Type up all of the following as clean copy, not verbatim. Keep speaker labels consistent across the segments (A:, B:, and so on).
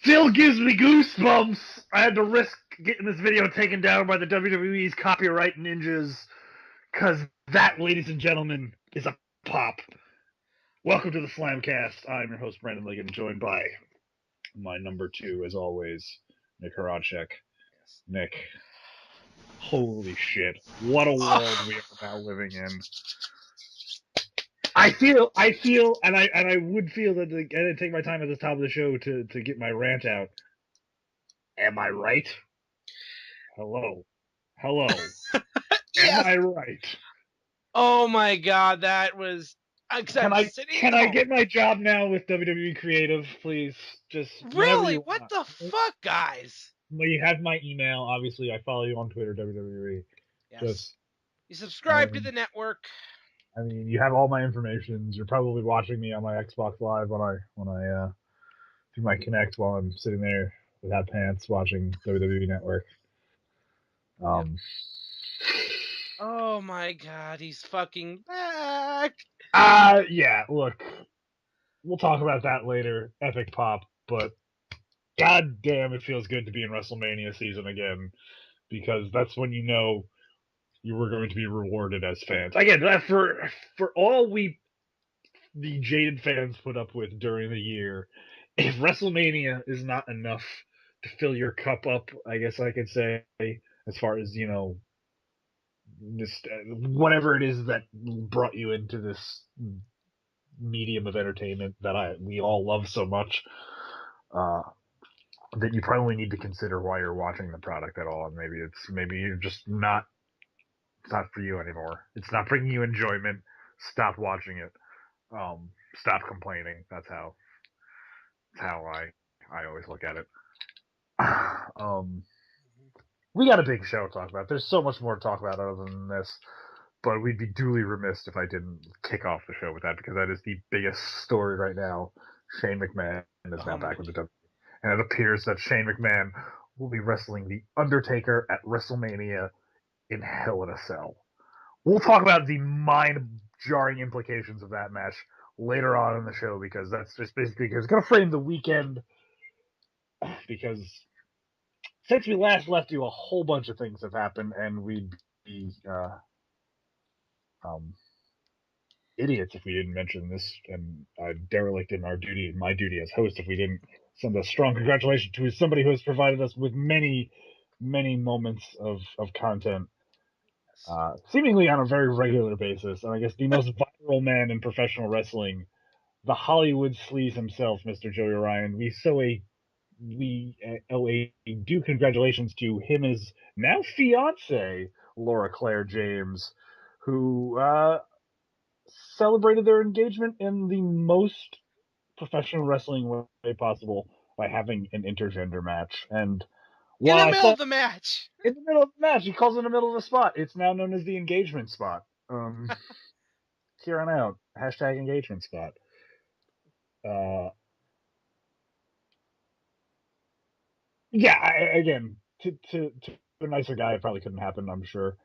A: Still gives me goosebumps. I had to risk getting this video taken down by the WWE's copyright ninjas, because that, ladies and gentlemen, is a pop. Welcome to the Slamcast. I'm your host, Brandon Liggan, joined by my number two, as always, Nick Horaceck. Nick, holy shit. What a world we are now living in. I feel, and I would feel that I didn't take my time at the top of the show to get my rant out. Am I right? Hello.
B: Yes.
A: Am I right?
B: Oh my god, that was.
A: Can I get my job now with WWE Creative, please? Just
B: really? What
A: want.
B: the fuck, guys?
A: Well, you have my email. Obviously, I follow you on Twitter, WWE.
B: Yes.
A: Just
B: you subscribe to the network.
A: I mean, you have all my information. You're probably watching me on my Xbox Live when I do my Connect while I'm sitting there without pants watching WWE Network.
B: Oh my god, he's fucking back.
A: Yeah. Look, we'll talk about that later. Epic pop, but god damn, it feels good to be in WrestleMania season again, because that's when you know you were going to be rewarded as fans. Again, for all the jaded fans put up with during the year, if WrestleMania is not enough to fill your cup up, I guess I could say, as far as, you know, just whatever it is that brought you into this medium of entertainment that we all love so much, then you probably need to consider why you're watching the product at all, and maybe you're just not. It's not for you anymore. It's not bringing you enjoyment. Stop watching it. Stop complaining. That's how I always look at it. We got a big show to talk about. There's so much more to talk about other than this, but we'd be duly remiss if I didn't kick off the show with that, because that is the biggest story right now. Shane McMahon is now back with the WWE, and it appears that Shane McMahon will be wrestling The Undertaker at WrestleMania in Hell in a Cell. We'll talk about the mind-jarring implications of that match later on in the show, because that's just basically it's going to frame the weekend, because since we last left you, a whole bunch of things have happened, and we'd be idiots if we didn't mention this, and derelict in my duty as host, if we didn't send a strong congratulations to somebody who has provided us with many, many moments of content, seemingly on a very regular basis. And I guess the most viral man in professional wrestling, the Hollywood sleaze himself, Mr. Joey Ryan. We owe a due congratulations to him, his now fiance, Laura Claire James, who celebrated their engagement in the most professional wrestling way possible by having an intergender match. And
B: in the middle of the match,
A: he calls it in the middle of the spot. It's now known as the engagement spot. Here on out, hashtag engagement spot. Yeah, again, to a nicer guy, it probably couldn't happen, I'm sure.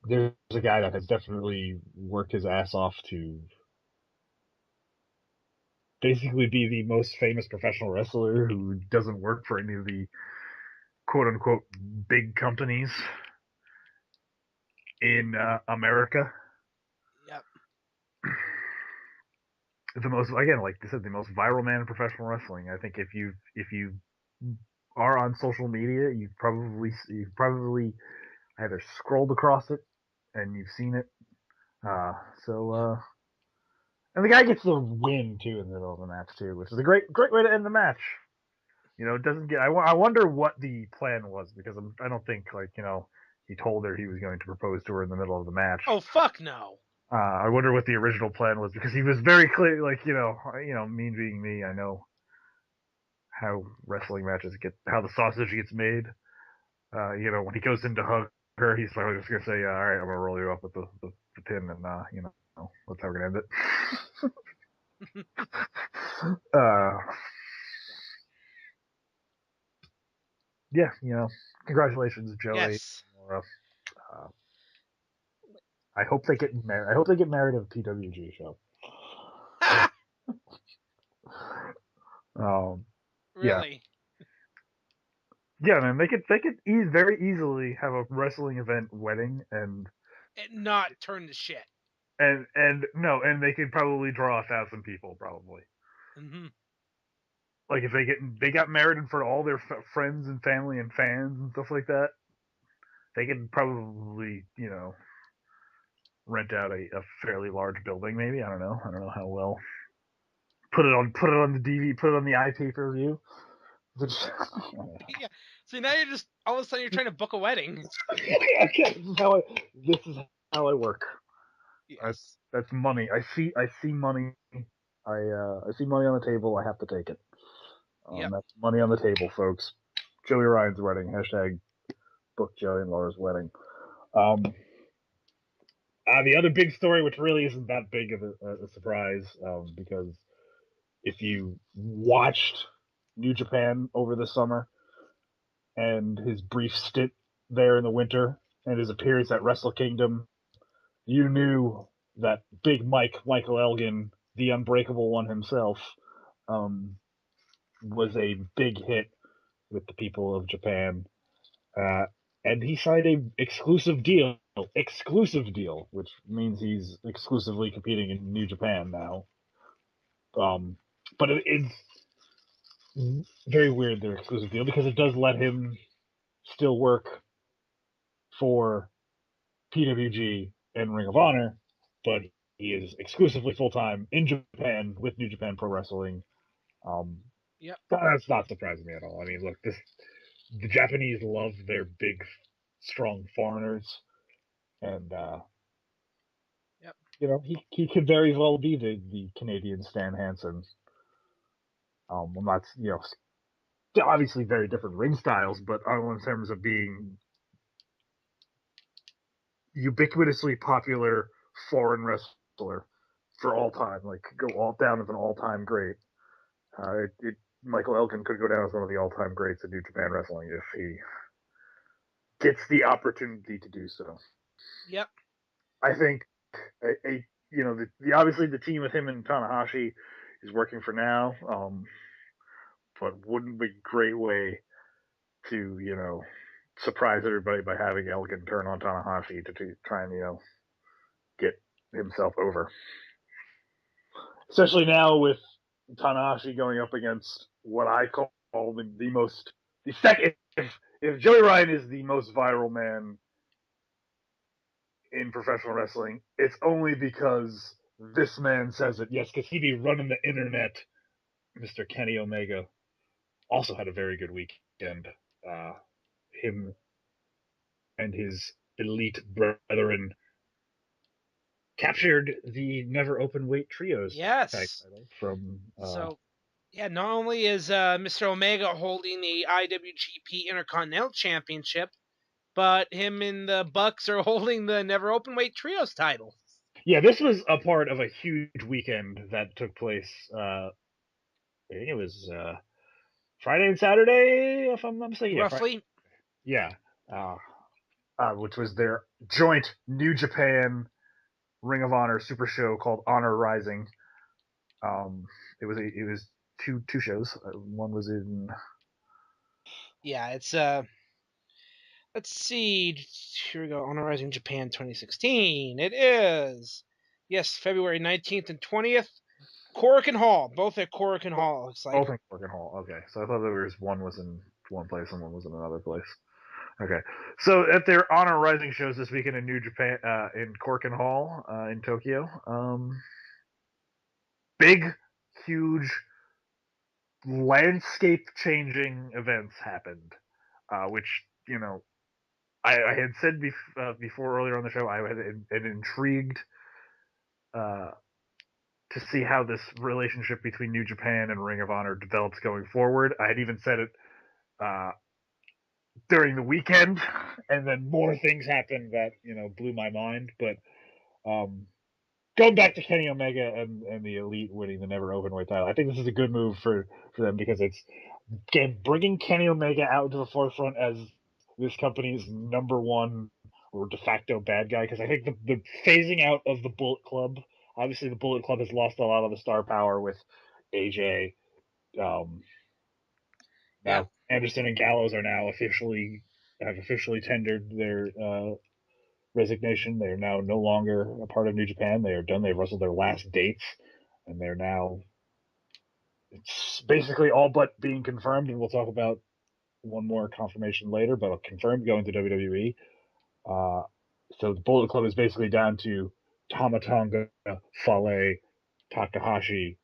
A: There's a guy that has definitely worked his ass off to basically be the most famous professional wrestler who doesn't work for any of the quote-unquote big companies in America.
B: Yep.
A: The most, again, like I said, the most viral man in professional wrestling. I think if you are on social media, you've probably either scrolled across it and you've seen it. And the guy gets the win too in the middle of the match too, which is a great way to end the match. It doesn't get. I wonder what the plan was, because I don't think he told her he was going to propose to her in the middle of the match.
B: Oh fuck no.
A: I wonder what the original plan was, because he was very clear, me being me, I know how wrestling matches how the sausage gets made. When he goes in to hug her, he's probably just gonna say, "All right, I'm gonna roll you up with the pin, and that's how we're gonna end it." Yeah, congratulations, Joey.
B: Yes.
A: Laura. I hope they get married. I hope they get married at a PWG show.
B: Really?
A: Yeah, man. They could very easily have a wrestling event wedding and
B: not turn to shit.
A: And they could probably draw 1,000 people, probably.
B: Mm-hmm.
A: Like if they got married in front of all their friends and family and fans and stuff like that, they could probably rent out a fairly large building. Maybe I don't know how well. Put it on the DV, put it on the iPay-per-view.
B: Yeah. So now you're just all of a sudden you're trying to book a wedding.
A: Okay, this is how I work.
B: Yes.
A: That's money. I see money. I see money on the table. I have to take it.
B: Yep.
A: That's money on the table, folks. Joey Ryan's wedding. Hashtag book Joey and Laura's wedding. The other big story, which really isn't that big of a surprise, because if you watched New Japan over the summer and his brief stint there in the winter and his appearance at Wrestle Kingdom, you knew that Big Michael Elgin, the Unbreakable One himself, was a big hit with the people of Japan. And he signed a exclusive deal, which means he's exclusively competing in New Japan now. But it's very weird, their exclusive deal, because it does let him still work for PWG and Ring of Honor, but he is exclusively full time in Japan with New Japan Pro Wrestling.
B: Yep.
A: That's not surprising me at all. I mean, look, the Japanese love their big, strong foreigners, and
B: Yep.
A: he could very well be the Canadian Stan Hansen. Well, not obviously very different ring styles, but in terms of being ubiquitously popular foreign wrestler for all time, like go all down as an all-time great. Michael Elgin could go down as one of the all-time greats in New Japan Wrestling if he gets the opportunity to do so.
B: Yep.
A: I think obviously the team with him and Tanahashi is working for now, but wouldn't be a great way to surprise everybody by having Elgin turn on Tanahashi to try and get himself over. Especially now with Tanahashi going up against what I call the second. If Joey Ryan is the most viral man in professional wrestling, it's only because this man says it. Yes, because he be running the internet. Mr. Kenny Omega also had a very good weekend. Him and his elite brethren captured the Never Open Weight Trios tag title from.
B: Not only is Mr. Omega holding the IWGP Intercontinental Championship, but him and the Bucks are holding the Never Open Weight Trios title.
A: Yeah, this was a part of a huge weekend that took place. I think it was Friday and Saturday, if I'm not mistaken.
B: Roughly.
A: Yeah. Which was their joint New Japan Ring of Honor Super Show called Honor Rising. It was two shows. One was in.
B: Yeah, it's let's see. Here we go. Honor Rising Japan 2016. It is February 19th and 20th. Korakuen Hall, both at Korakuen Hall. Looks like
A: both in Korakuen Hall. Okay, so I thought there was one was in one place and one was in another place. Okay, so at their Honor Rising shows this weekend in New Japan, in Korakuen Hall, in Tokyo, big, huge, landscape-changing events happened, which, I had said before earlier on the show, I had intrigued to see how this relationship between New Japan and Ring of Honor develops going forward. I had even said it uh, during the weekend, and then more things happened that blew my mind. But going back to Kenny Omega and the Elite winning the Never Openweight title, I think this is a good move for them because it's bringing Kenny Omega out to the forefront as this company's number one or de facto bad guy. Because I think the phasing out of the Bullet Club, obviously the Bullet Club has lost a lot of the star power with AJ. Now Anderson and Gallows are now have officially tendered their resignation. They are now no longer a part of New Japan. They are done. They've wrestled their last dates, and they're now it's basically all but being confirmed. And we'll talk about one more confirmation later, but confirmed going to WWE. So the Bullet Club is basically down to Tama Tonga, Fale, Takahashi,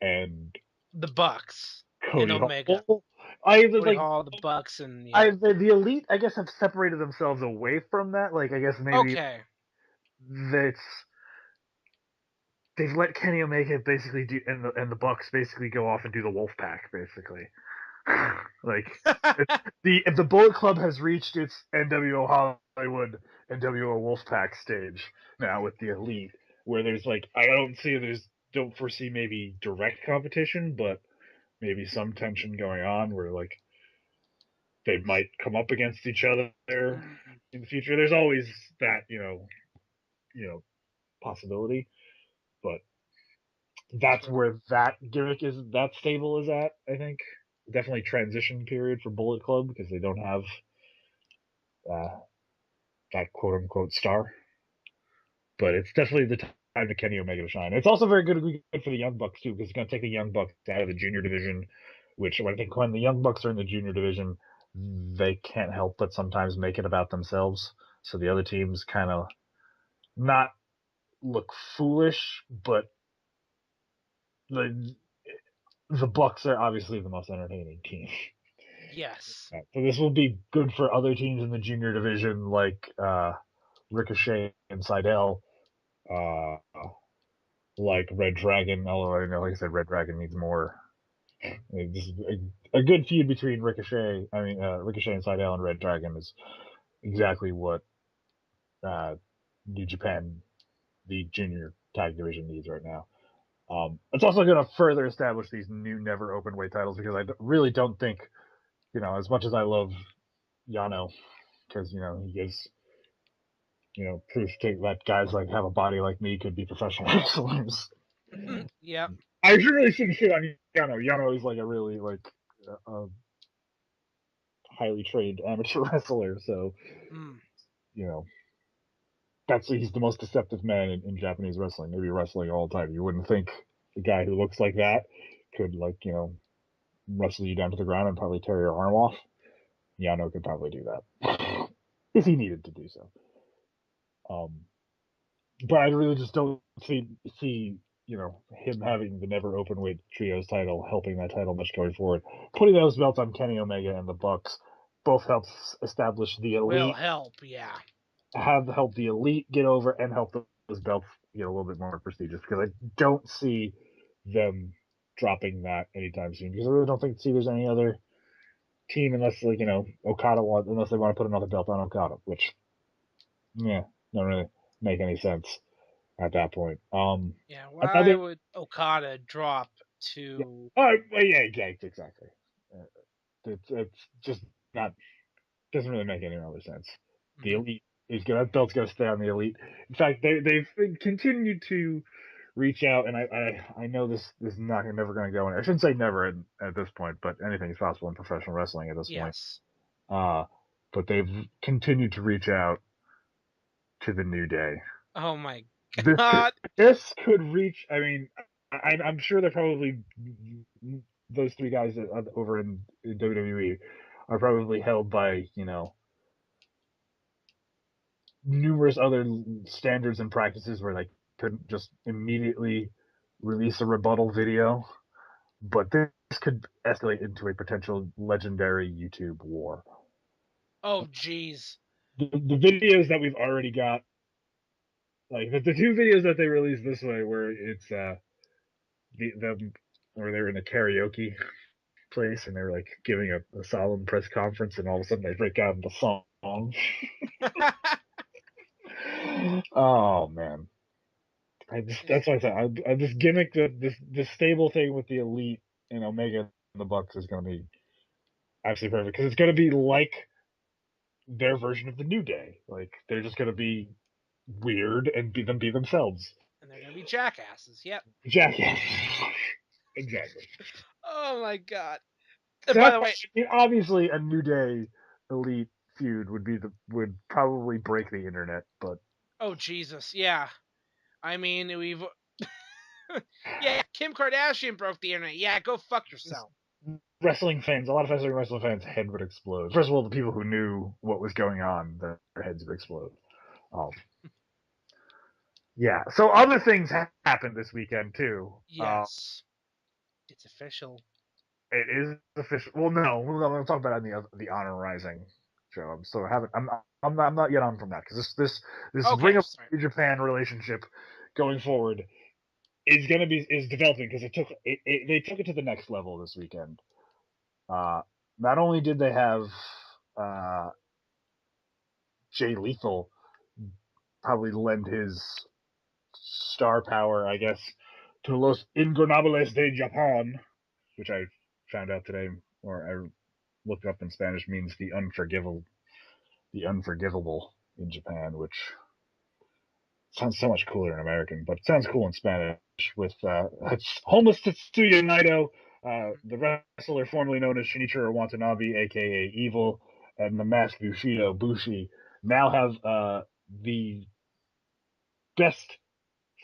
A: and
B: the Bucks and
A: Cody
B: Omega.
A: Hall.
B: Cody Hall, the Bucks, and
A: the Elite, I guess, have separated themselves away from that. Like, I guess maybe that's they've let Kenny Omega basically do, and the Bucks basically go off and do the Wolf Pack, basically. Like the Bullet Club has reached its NWO Hollywood NWO Wolfpack stage now with the Elite, where there's don't foresee maybe direct competition, but maybe some tension going on where like they might come up against each other in the future. There's always that possibility, but that's where that gimmick is. That stable is at. I think definitely transition period for Bullet Club because they don't have that quote unquote star. But it's definitely the time to Kenny Omega to shine. It's also very good for the Young Bucks too because it's going to take the Young Bucks out of the junior division, which I think when the Young Bucks are in the junior division, they can't help but sometimes make it about themselves. So the other teams kind of not look foolish, but the Bucks are obviously the most entertaining team.
B: Yes.
A: So this will be good for other teams in the junior division like Ricochet and Seidel, like Red Dragon. Although I know, like I said, Red Dragon needs more. This is a good feud between Ricochet. Ricochet and Seidel and Red Dragon is exactly what New Japan, the junior tag division, needs right now. It's also going to further establish these new never open weight titles because I really don't think, as much as I love Yano, because he gives proof to that guys like have a body like me could be professional wrestlers.
B: Yep.
A: I really shouldn't shit on Yano. Yano is like a really highly trained amateur wrestler, so he's the most deceptive man in Japanese wrestling. Maybe wrestling all the time. You wouldn't think the guy who looks like that could wrestle you down to the ground and probably tear your arm off. Yano could probably do that if he needed to do so. But I really just don't see him having the never open weight trios title helping that title much going forward. Putting those belts on Kenny Omega and the Bucks both helps establish the Elite.
B: Will help, yeah.
A: Help the Elite get over and help those belts get a little bit more prestigious because I don't see them dropping that anytime soon because I really don't see there's any other team unless Okada unless they want to put another belt on Okada, which don't really make any sense at that point.
B: Why would Okada drop to?
A: Exactly. It's just not doesn't really make any other sense. The Elite is good. That belt's gonna stay on the Elite. In fact, they've continued to reach out, and I know this is never going to go anywhere. I shouldn't say never at this point, but anything is possible in professional wrestling at this point. But they've continued to reach out to the New Day.
B: Oh my god!
A: This could reach. I mean, I'm sure they're probably those three guys over in WWE are probably held by numerous other standards and practices where they couldn't just immediately release a rebuttal video, but this could escalate into a potential legendary YouTube war.
B: Oh, jeez.
A: The videos that we've already got, like the two videos that they released this way, where it's them where they're in a karaoke place and they're like giving a solemn press conference, and all of a sudden they break out into song. Oh man, that's why I said I this gimmick, this stable thing with the Elite and Omega and the Bucks is going to be absolutely perfect, because it's going to be like their version of the New Day. Like they're just going to be weird and be themselves.
B: And they're gonna be jackasses. Yep.
A: Jackass. Exactly.
B: Oh my god.
A: So
B: By
A: that's
B: the way,
A: I mean, obviously a New Day Elite feud would probably break the internet, but
B: oh Jesus, yeah. I mean, we've yeah, Kim Kardashian broke the internet. Yeah, go fuck yourself.
A: wrestling fans, a lot of wrestling fans' head would explode. First of all, the people who knew what was going on, their heads would explode. Um, yeah. So other things happened this weekend too.
B: Yes, it's official.
A: It is official. Well, no, we'll talk about it in the Honor Rising show. I'm still haven't. I'm not yet on from that, because this
B: Okay,
A: Ring of
B: sorry.
A: New Japan relationship going forward is developing, because they took it to the next level this weekend. Not only did they have uh, Jay Lethal probably lend his star power, I guess, to Los Ingobernables de Japan, which I found out today, or I looked up in Spanish, means the unforgivable in Japan, which sounds so much cooler in American, but it sounds cool in Spanish. With homeless Tetsuya Naito, the wrestler formerly known as Shinichiro Watanabe, aka Evil, and the masked Bushido Bushi, now have the best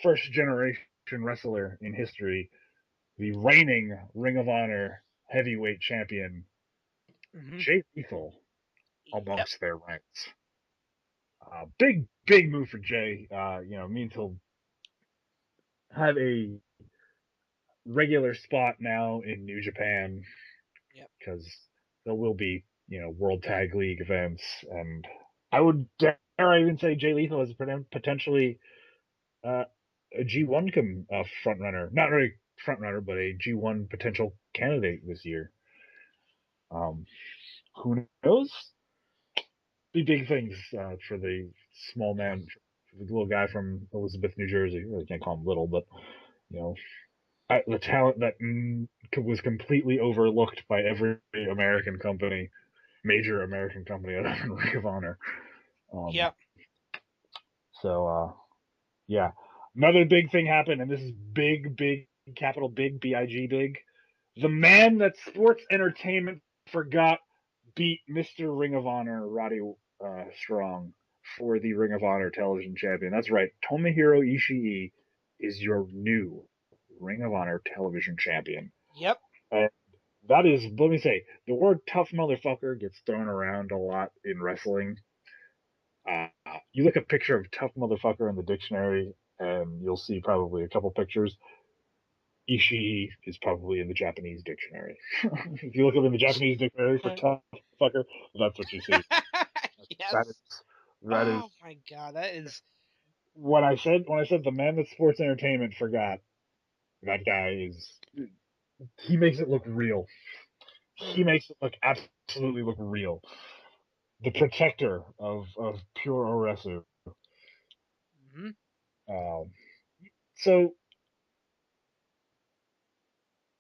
A: first generation wrestler in history, the reigning Ring of Honor heavyweight champion,
B: Mm-hmm.
A: Jay Lethal,
B: Yep.
A: amongst their ranks. Big move for Jay. Means he'll have a regular spot now in New Japan,
B: Yep.
A: because there will be World Tag League events, and I would dare I even say Jay Lethal is potentially uh, a G1 front runner, not really front runner, but a G1 potential candidate this year. Who knows? Be big things for the small man, for the little guy from Elizabeth, New Jersey. Really can't call him little, but you know, the talent that was completely overlooked by every American company, major American company other than Ring of Honor. Um,
B: Yep.
A: so yeah, another big thing happened, and this is big, capital big, big, big. The man that sports entertainment forgot beat Mr. Ring of Honor Roddy Strong for the Ring of Honor Television Champion. That's right, Tomohiro Ishii is your new Ring of Honor Television Champion.
B: Yep.
A: And that is, let me say, the word tough motherfucker gets thrown around a lot in wrestling. You look a picture of tough motherfucker in the dictionary, and you'll see probably a couple pictures. Ishii is probably in the Japanese dictionary. If you look up in the Japanese dictionary for tough fucker, that's what you see. That
B: Yes.
A: is that is
B: Oh my god, that is.
A: when I said the man that sports entertainment forgot. That guy is, he makes it look real. He
B: Mm.
A: makes it look real. The protector of pure Oresu.
B: Mm-hmm.
A: Um, so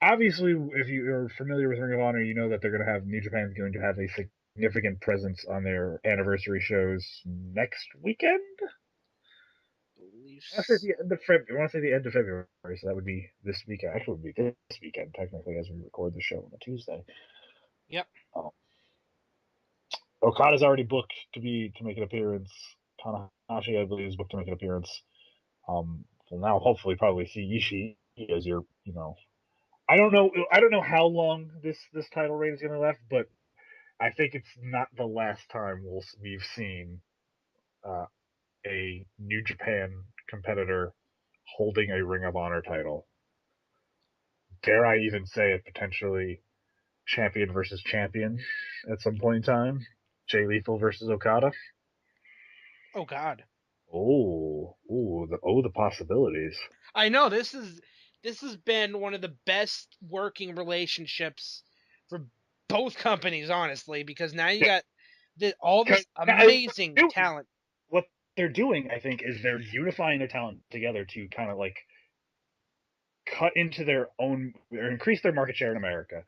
A: obviously, if you're familiar with Ring of Honor, you know that they're going to have New Japan's going to have a significant presence on their anniversary shows next weekend. I want to say the end of February. I want to say the end of February, so that would be this weekend. Actually, it would be this weekend technically, as we record the show on a Tuesday.
B: Yep.
A: Um, Okada's already booked to make an appearance. Tanahashi, I believe, is booked to make an appearance. So now hopefully probably see Ishii as your, I don't know. I don't know how long this title reign is going to last, but I think it's not the last time we've seen uh, a New Japan competitor holding a Ring of Honor title. dare I even say it, potentially champion versus champion at some point in time. Jay Lethal versus Okada.
B: Oh God.
A: The possibilities.
B: I know this has been one of the best working relationships for both companies, honestly, because now you got all this amazing talent.
A: What they're doing, I think, is they're unifying their talent together to kind of like cut into their own or increase their market share in America.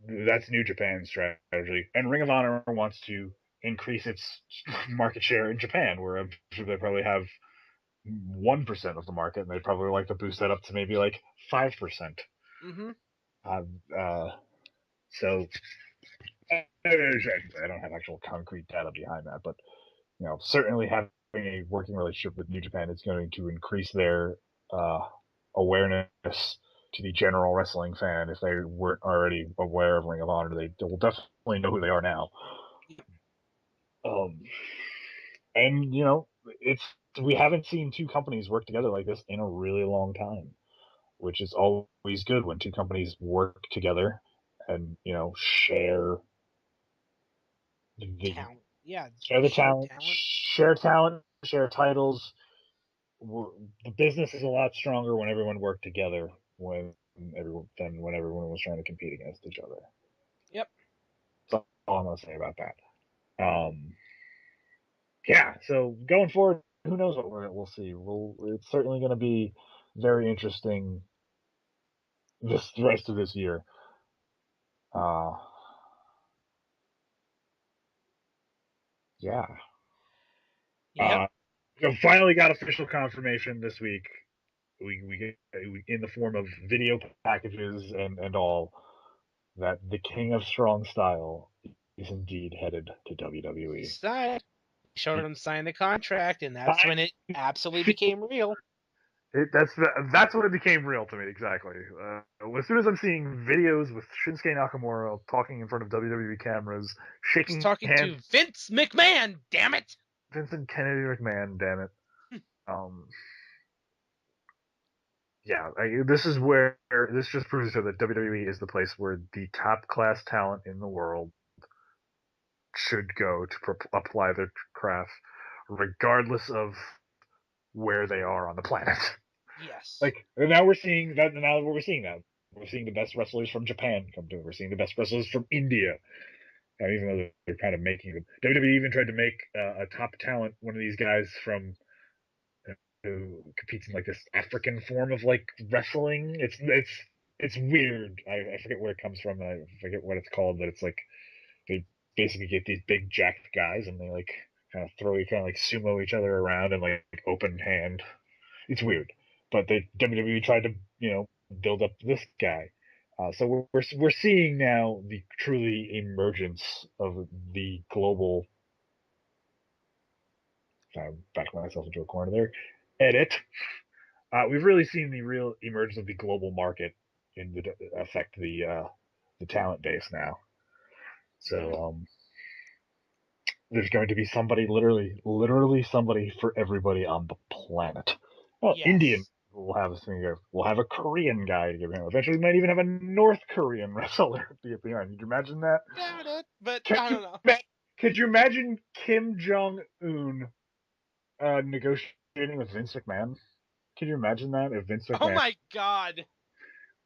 A: That's New Japan's strategy, and Ring of Honor wants to increase its market share in Japan, where I'm sure they probably have 1% of the market, and they'd probably like to boost that up to maybe like 5%.
B: Mm-hmm.
A: So I don't have actual concrete data behind that, but certainly having a working relationship with New Japan is going to increase their awareness to the general wrestling fan. If they weren't already aware of Ring of Honor, they will definitely know who they are now. And it's we haven't seen two companies work together like this in a really long time, which is always good when two companies work together and share the
B: Talent. Yeah.
A: share the talent, share titles. The business is a lot stronger when everyone worked together than when everyone was trying to compete against each other.
B: Yep.
A: That's all I'm gonna say about that. Yeah. So going forward, who knows what we'll see? It's certainly going to be very interesting the rest of this year. Yeah.
B: Yep.
A: Finally got official confirmation this week. We in the form of video packages and all that the King of Strong Style is indeed headed to WWE.
B: Showed him sign the contract, and that's when it absolutely became real.
A: That's when it became real to me, exactly. As soon as I'm seeing videos with Shinsuke Nakamura talking in front of WWE cameras, shaking
B: Talking
A: hands,
B: to Vince McMahon, damn it!
A: Vincent Kennedy McMahon, damn it. Yeah, this is where this just proves so that WWE is the place where the top class talent in the world should go to apply their craft, regardless of where they are on the planet.
B: Yes.
A: Like now we're seeing that. Now we're seeing that. We're seeing the best wrestlers from Japan come to it. We're seeing the best wrestlers from India. Even though they're kind of making them. WWE even tried to make a top talent one of these guys from who competes in like this African form of like wrestling. It's weird. I forget where it comes from. I forget what it's called, but it's like they basically get these big jacked guys and they like kind of like sumo each other around and like open hand. It's weird, but WWE tried to build up this guy. So we're seeing now the truly emergence of the global. I backed myself into a corner there. Edit. We've really seen the real emergence of the global market affect the talent base now. So there's going to be somebody, literally somebody for everybody on the planet. Well,
B: Yes.
A: Indian will have a singer. We'll have a Korean guy to give him. Eventually, we might even have a North Korean wrestler be at the end. Could you imagine that?
B: Doubt it, but I don't know.
A: Could you imagine Kim Jong Un negotiating with Vince McMahon? Could you imagine that if Vince McMahon?
B: Oh my God!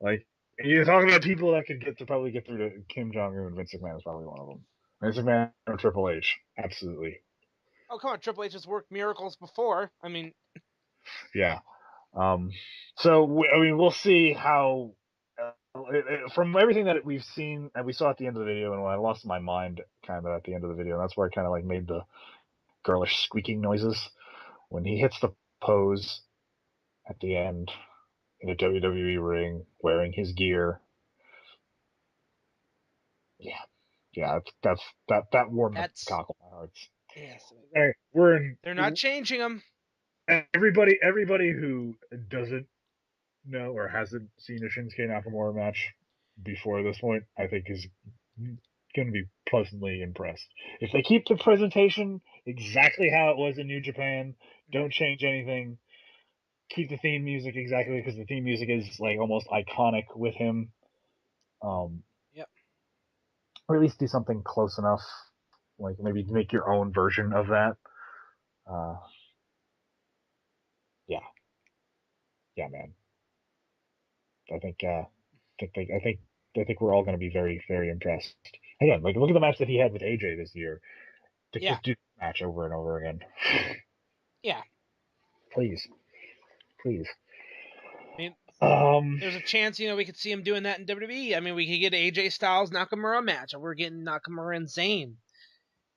A: Like you're talking about people that could probably get through to Kim Jong Un. Vince McMahon is probably one of them. Vince McMahon or Triple H, absolutely.
B: Oh come on, Triple H has worked miracles before. I mean,
A: yeah. So we'll see how. From everything that we've seen and we saw at the end of the video, and when I lost my mind kind of at the end of the video, and that's where I kind of like made the girlish squeaking noises when he hits the pose at the end in a WWE ring wearing his gear. Yeah, that warmed the cockle of my hearts.
B: Yes.
A: They're
B: not changing them.
A: Everybody who doesn't know or hasn't seen a Shinsuke Nakamura match before this point, I think is going to be pleasantly impressed. If they keep the presentation exactly how it was in New Japan, don't change anything, keep the theme music exactly because the theme music is like almost iconic with him.
B: Yep.
A: Or at least do something close enough, like maybe make your own version of that. Uh, yeah, yeah, man. I think, I think we're all going to be very, very impressed. Again, like look at the match that he had with AJ this year. To
B: Yeah.
A: just do the match over and over again.
B: Yeah.
A: Please, please.
B: I mean,
A: Um,
B: there's a chance, we could see him doing that in WWE. I mean, we could get AJ Styles Nakamura match, or we're getting Nakamura and Zayn.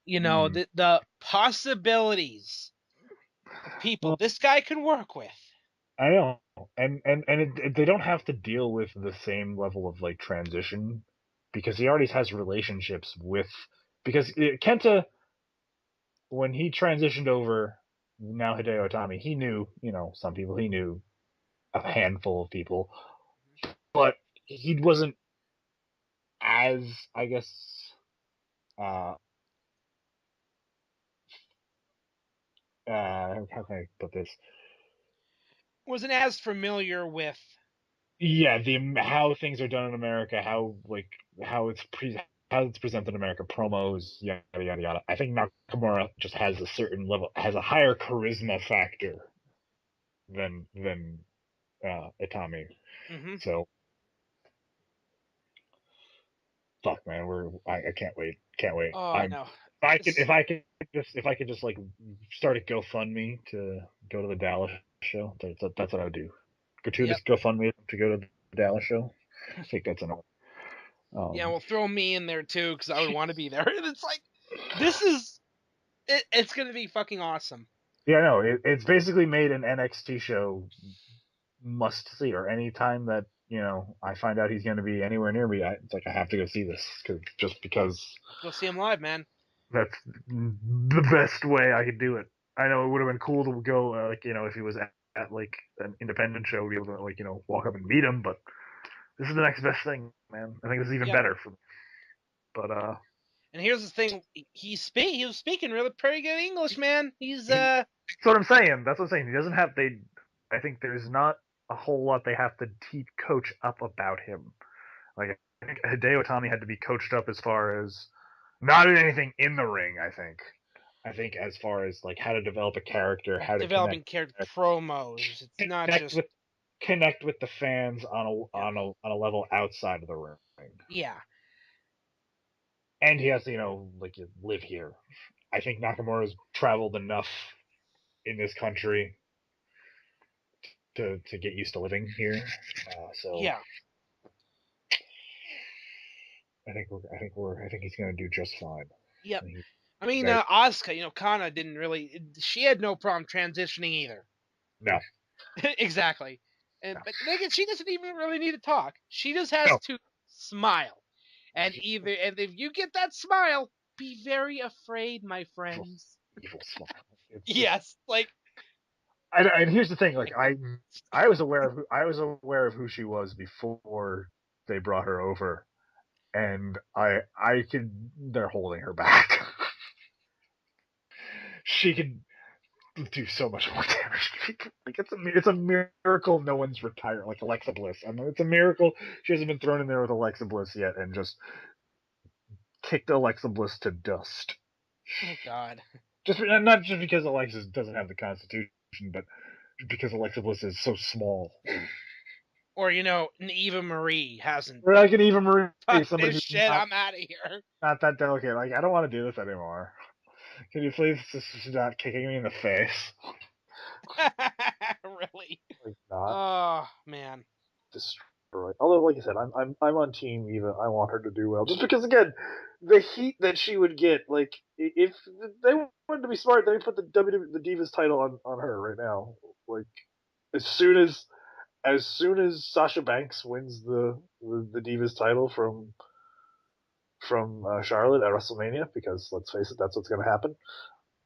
B: The possibilities of people
A: well,
B: this guy can work with.
A: I know, they don't have to deal with the same level of like transition because he already has relationships with because Kenta when he transitioned over now Hideo Itami, he knew some people, he knew a handful of people, but he wasn't as I guess uh how can I put this?
B: Wasn't as familiar with.
A: Yeah, the how things are done in America, how like how it's presented in America, promos, yada yada yada. I think Nakamura just has a certain level, has a higher charisma factor than Itami.
B: Mm-hmm.
A: So fuck, man, I can't wait, can't wait.
B: Oh, I
A: I'm
B: know.
A: if I could just like start a GoFundMe to go to the Dallas show, that's what I would do.
B: Yep.
A: Gratuitous GoFundMe to go to the Dallas show. I think that's enough.
B: Yeah, well, throw me in there too because I would want to be there. And it's like, this is it's gonna be fucking awesome.
A: Yeah, no, it's basically made an NXT show must see, or any time that I find out he's going to be anywhere near me, it's like I have to go see this just because
B: Go see him live, man.
A: that's the best way I could do it. I know it would have been cool to go, like if he was at like an independent show, be able to like walk up and meet him, but this is the next best thing, man. I think this is even
B: Yep.
A: better for me. But
B: And here's the thing: he was speaking really pretty good English, man. He's
A: that's what I'm saying. That's what I'm saying. He doesn't have they. I think there's not a whole lot they have to teach coach up about him. Like I think Hideo Itami had to be coached up as far as not in anything in the ring. I think as far as like how to develop a character, how to
B: developing character promos. It's not
A: connect
B: just
A: with connect with the fans
B: yeah,
A: on a level outside of the ring.
B: yeah,
A: And he has to like live here. I think Nakamura's traveled enough in this country to get used to living here. So
B: yeah.
A: I think he's going to do just fine.
B: Yep.
A: He's
B: I mean,
A: very
B: Asuka, Kana didn't really. She had no problem transitioning either.
A: no
B: Exactly.
A: no
B: But again, she doesn't even really need to talk. She just has
A: no
B: to smile. And if you get that smile, be very afraid, my
A: evil,
B: friends.
A: evil smile. It's just
B: Yes, like
A: and here's the thing, like I was aware of who she was before they brought her over, and I could they're holding her back. She could do so much more damage. Like it's a miracle no one's retired like Alexa Bliss. I mean, it's a miracle she hasn't been thrown in there with Alexa Bliss yet and just kicked Alexa Bliss to dust.
B: oh god.
A: Just not just because Alexa doesn't have the constitution, but because Alexa Bliss is so small.
B: Or Eva Marie hasn't
A: Or like an Eva Marie,
B: fuck
A: somebody
B: this
A: who's
B: shit. I'm out of here.
A: not that delicate. Like I don't want to do this anymore. Can you please just not kicking me in the face?
B: Really?
A: Like not
B: Oh man.
A: destroy. Although, like I said, I'm on Team Eva. I want her to do well, just because again, the heat that she would get. Like if they wanted to be smart, they put the the Divas title on her right now. Like as soon as Sasha Banks wins the Divas title from Charlotte at WrestleMania, because let's face it, that's what's going to happen.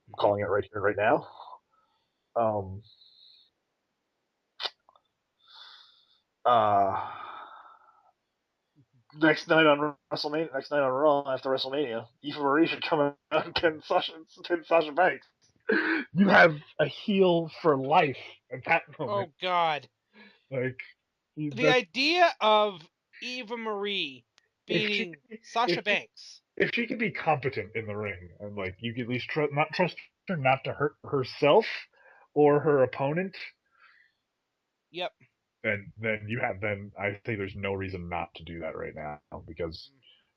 A: I'm
B: Mhm.
A: calling it right here, right now. Um, uh, next night on Raw after WrestleMania, Eva Marie should come out and pin Sasha Banks. You have a heel for life at that moment.
B: Oh God.
A: Like
B: The
A: that's
B: idea of Eva Marie
A: if she
B: beating Sasha
A: if she
B: Banks.
A: if she could be competent in the ring and like you could at least not trust her not to hurt herself or her opponent,
B: Yep.
A: then I think there's no reason not to do that right now because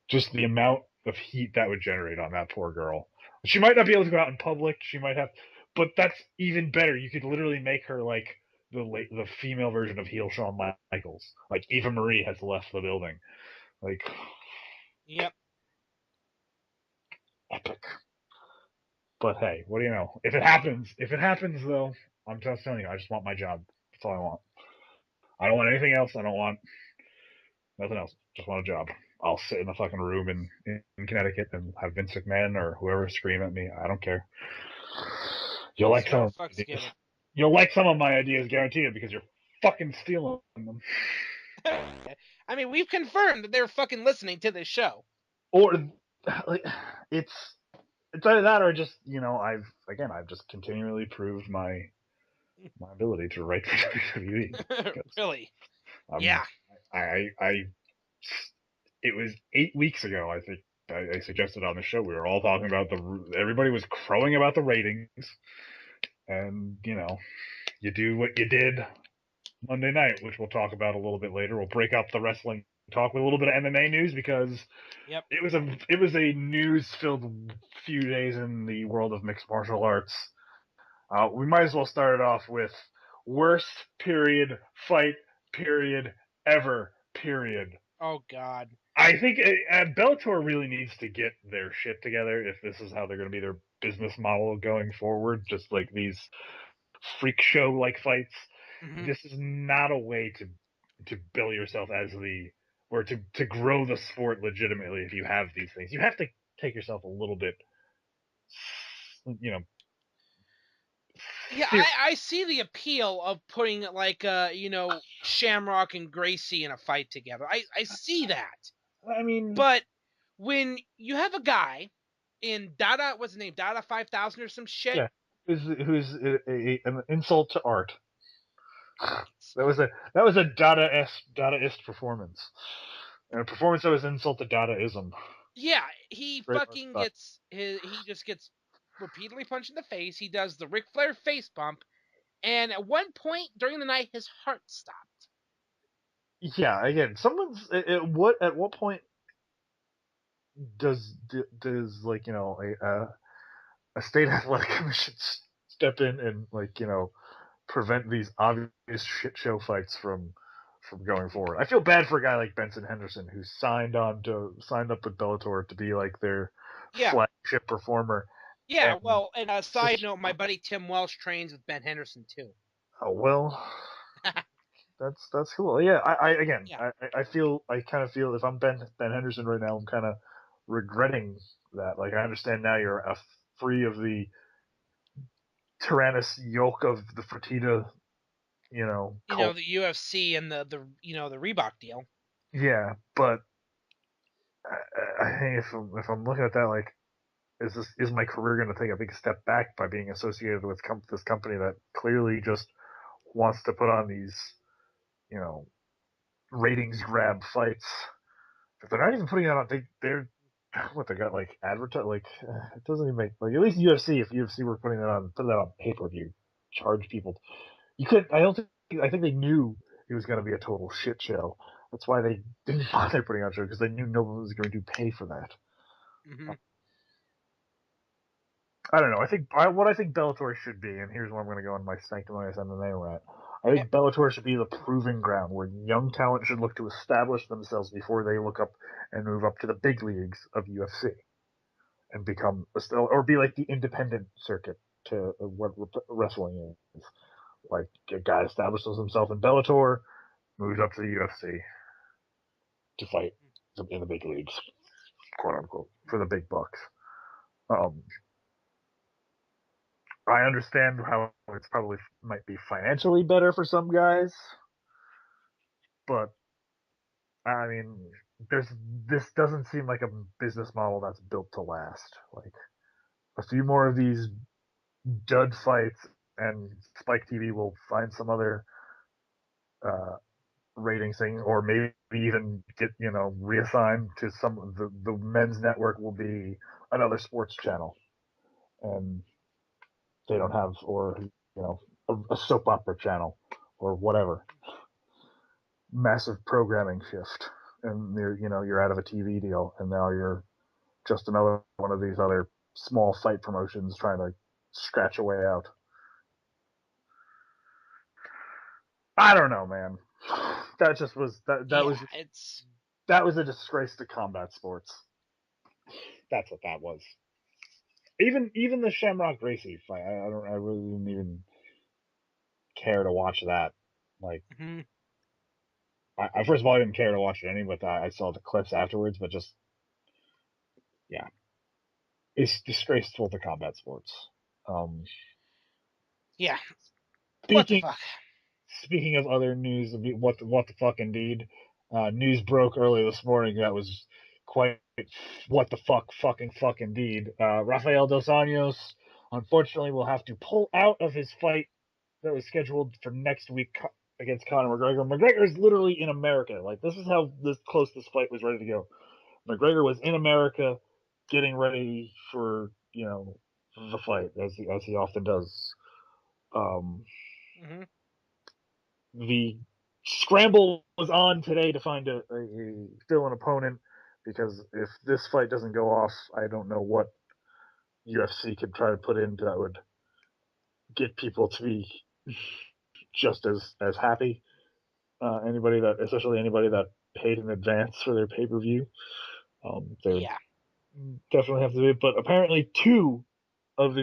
A: just the amount of heat that would generate on that poor girl. She might not be able to go out in public. She might have, but that's even better. You could literally make her like the female version of heel Shawn Michaels. Like Eva Marie has left the building. Like
B: Yep.
A: epic. But hey, what do you know? If it happens though, I'm just telling you, I just want my job. That's all I want. I don't want anything else. I don't want nothing else. Just want a job. I'll sit in a fucking room in Connecticut and have Vince McMahon or whoever scream at me. I don't care. You'll like some
B: Zero
A: of my
B: fucks
A: ideas.
B: given.
A: You'll like some of my ideas, guaranteed, because you're fucking stealing them.
B: I mean, we've confirmed that they're fucking listening to this show.
A: Or like, it's either that or just I've just continually proved my ability to write for WWE.
B: Really?
A: I'm
B: Yeah.
A: I it was 8 weeks ago, I think. I suggested on the show we were all talking about everybody was crowing about the ratings, and you do what you did Monday night, which we'll talk about a little bit later. We'll break up the wrestling talk with a little bit of MMA news because
B: Yep.
A: it was a news filled few days in the world of mixed martial arts. We might as well start it off with worst period fight period ever period.
B: Oh God.
A: I think Bellator really needs to get their shit together if this is how they're going to be their business model going forward. Just like these freak show like fights.
B: Mm-hmm.
A: This is not a way to bill yourself as or to grow the sport legitimately. If you have these things, you have to take yourself a little bit, you know,
B: Yeah,
A: serious.
B: I see the appeal of putting like Shamrock and Gracie in a fight together. I see that.
A: I mean,
B: But when you have a guy in Dada, what's his name? Dada 5000 or some shit.
A: yeah, who's an insult to art. That was a Dadaist performance, and a performance that was insult to Dadaism.
B: Yeah, he
A: Great
B: fucking
A: stuff.
B: he just gets repeatedly punched in the face. He does the Ric Flair face bump, and at one point during the night, his heart stopped.
A: Yeah, again, at what point does like a state athletic commission step in and prevent these obvious shit show fights from going forward? I feel bad for a guy like Benson Henderson who signed up with Bellator to be like their
B: Yeah,
A: flagship performer,
B: yeah.
A: and
B: Well, and a side note, my buddy Tim Welsh trains with Ben Henderson too.
A: oh well. That's cool. Yeah,
B: Yeah,
A: I kind of feel if I'm Ben Henderson right now, I'm kind of regretting that. Like I understand now you're free of the tyrannous yoke of the Fertitta, cult.
B: the UFC and the Reebok deal.
A: Yeah, but I think if I'm looking at that, like, is my career going to take a big step back by being associated with this company that clearly just wants to put on these, you know, ratings grab fights? If they're not even putting it on, they're what they got like advertise like it doesn't even make like at least UFC. If UFC were put that on pay per view, charge people. You could. I don't think. I think they knew it was going to be a total shit show. That's why they didn't bother putting on a show because they knew no one was going to pay for that.
B: Hmm.
A: I don't know. What I think Bellator should be, and here's where I'm going to go on my sanctimonious MMA rant. I
B: Okay.
A: think Bellator should be the proving ground where young talent should look to establish themselves before they look up and move up to the big leagues of UFC and become or be like the independent circuit to what wrestling is. Like a guy establishes himself in Bellator, moves up to the UFC to fight in the big leagues, quote unquote, for the big bucks. Um, I understand how it's probably might be financially better for some guys, but I mean, there's this doesn't seem like a business model that's built to last. Like a few more of these dud fights, and Spike TV will find some other rating thing, or maybe even get reassigned to some of the men's network will be another sports channel, and they don't have, or a soap opera channel or whatever. Massive programming shift, and you're out of a TV deal, and now you're just another one of these other small fight promotions trying to scratch a way out. I don't know, man. That just was that was a disgrace to combat sports. That's what that was. Even the Shamrock Gracie fight, I really didn't even care to watch that. Like,
B: Mm-hmm.
A: I first of all I didn't care to watch it anyway, but I saw the clips afterwards. But just yeah, it's disgraceful to combat sports. Um,
B: Yeah. What the
A: speaking
B: fuck?
A: speaking of other news, what the fuck indeed. News broke early this morning that was quite what the fuck indeed. Rafael dos Anjos unfortunately will have to pull out of his fight that was scheduled for next week against Conor McGregor. McGregor is literally in America. Like, this is how this close this fight was ready to go. McGregor was in America, getting ready for the fight as he often does. Um,
B: Mm-hmm.
A: the scramble was on today to find still an opponent, because if this fight doesn't go off, I don't know what UFC could try to put in that would get people to be just as happy. Especially anybody that paid in advance for their pay per view, they would
B: Yeah.
A: definitely have to do it. But apparently, two of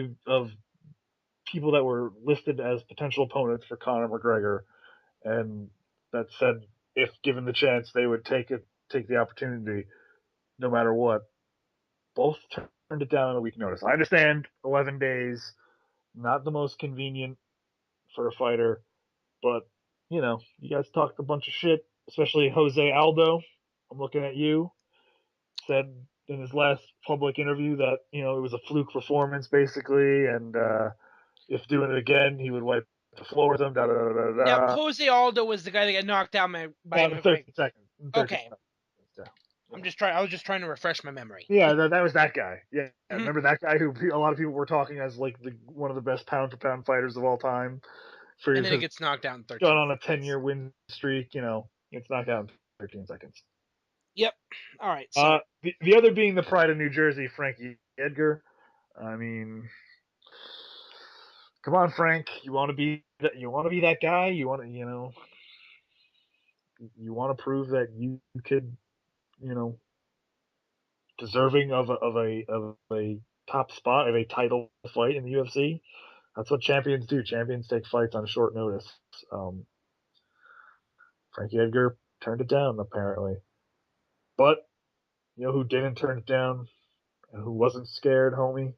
A: people that were listed as potential opponents for Conor McGregor, and that said, if given the chance, they would take the opportunity, no matter what. Both turned it down on a week notice. I understand 11 days, not the most convenient for a fighter, but you guys talked a bunch of shit, especially Jose Aldo. I'm looking at you. Said in his last public interview that it was a fluke performance basically, and if doing it again, he would wipe the floor with him. Da da da da
B: Now,
A: da.
B: Jose Aldo was the guy that got knocked down by
A: The 13 seconds. 13
B: Okay.
A: seconds. Yeah.
B: I was just trying to refresh my memory.
A: Yeah, that was that guy. Yeah,
B: Mm-hmm.
A: remember that guy who a lot of people were talking as like one of the best pound for pound fighters of all time. For
B: And then it
A: his
B: gets knocked down in 13
A: gone on a
B: seconds.
A: 10-year win streak. It's knocked out in 13 seconds.
B: Yep. All right. So
A: The other being the pride of New Jersey, Frankie Edgar. I mean, come on, Frank. You want to be that guy. You want to you want to prove that you could you know deserving of a top spot, of a title fight in the UFC. That's what champions do. Champions take fights on short notice. Um, Frankie Edgar turned it down apparently, but who didn't turn it down and who wasn't scared, homie?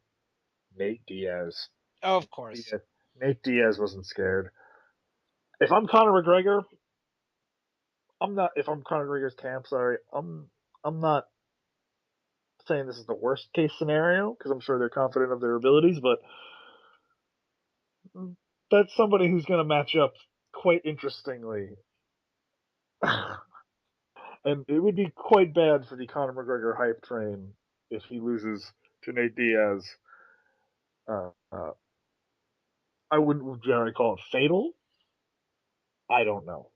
A: Nate Diaz.
B: of course.
A: Nate Diaz wasn't scared. If I'm Conor McGregor, I'm not. If I'm Conor McGregor's camp, sorry, I'm not saying this is the worst case scenario, because I'm sure they're confident of their abilities, but that's somebody who's going to match up quite interestingly. And it would be quite bad for the Conor McGregor hype train if he loses to Nate Diaz. Uh, uh, I wouldn't generally call it fatal. I don't know,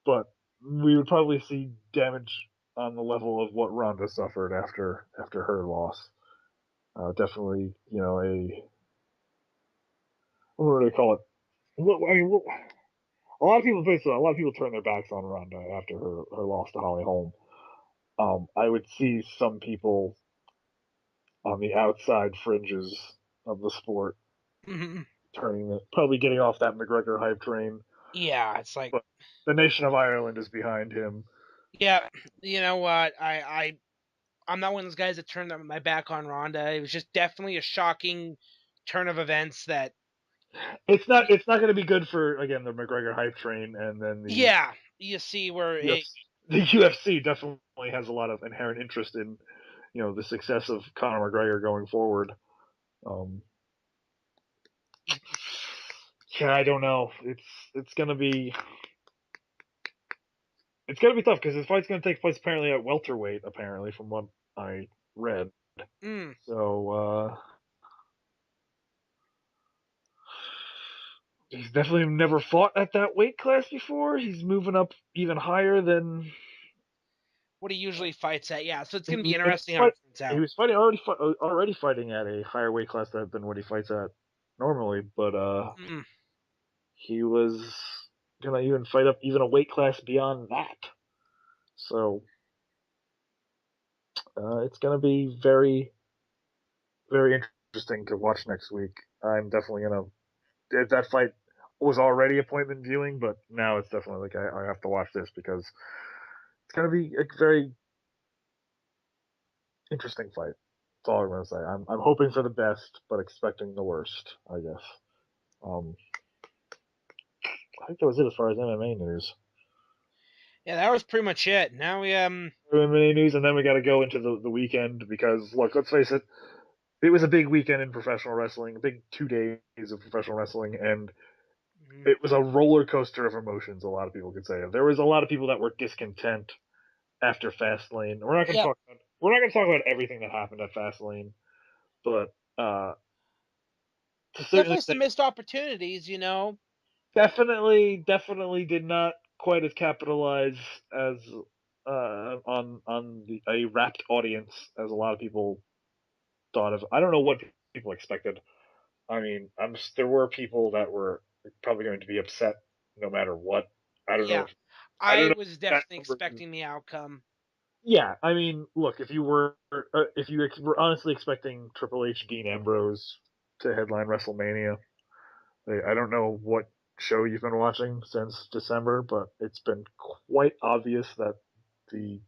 A: but we would probably see damage on the level of what Ronda suffered after her loss. Definitely, what do they call it? I mean, a lot of people turn their backs on Ronda after her loss to Holly Holm. I would see some people on the outside fringes of the sport
B: Mm-hmm.
A: probably getting off that McGregor hype train.
B: Yeah, it's like,
A: But the nation of Ireland is behind him.
B: yeah, you know what? I'm not one of those guys that turned my back on Ronda. It was just definitely a shocking turn of events that.
A: It's not going to be good for, again, the McGregor hype train, and then
B: Yeah, you see where
A: the UFC definitely has a lot of inherent interest in the success of Conor McGregor going forward. Um, Yeah, I don't know. It's gonna be tough because this fight's gonna take place apparently at welterweight, apparently from what I read.
B: Mm.
A: So he's definitely never fought at that weight class before. He's moving up even higher than
B: What he usually fights at, yeah. So it's gonna be
A: he
B: interesting how it turns
A: he
B: out.
A: was already fighting at a higher weight class than what he fights at normally, but
B: Mm.
A: he was gonna even fight up even a weight class beyond that. So it's gonna be very very interesting to watch next week. I'm definitely gonna that fight was already appointment viewing, but now it's definitely like I have to watch this because it's gonna be a very interesting fight. That's all I'm gonna say. I'm hoping for the best, but expecting the worst. I guess. Um, I think that was it as far as MMA news.
B: Yeah, that was pretty much it. Now we
A: MMA news, and then we got to go into the weekend because look, let's face it, it was a big weekend in professional wrestling, a big 2 days of professional wrestling, and
B: mm,
A: it was a roller coaster of emotions. A lot of people could say there was a lot of people that were discontent after Fastlane.
B: yep.
A: We're not going to talk about everything that happened at Fastlane, but to certainly
B: Definitely
A: say
B: some missed opportunities, you know.
A: definitely did not quite as capitalize as on a rapt audience as a lot of people thought of. I don't know what people expected. I mean, there were people that were probably going to be upset no matter what. I don't know.
B: Yeah.
A: If, I don't
B: I
A: know
B: was
A: if that
B: definitely
A: number.
B: expecting the outcome.
A: Yeah, I mean, look, if you were honestly expecting Triple H, Dean Ambrose to headline WrestleMania, I don't know what show you've been watching since December, but it's been quite obvious that the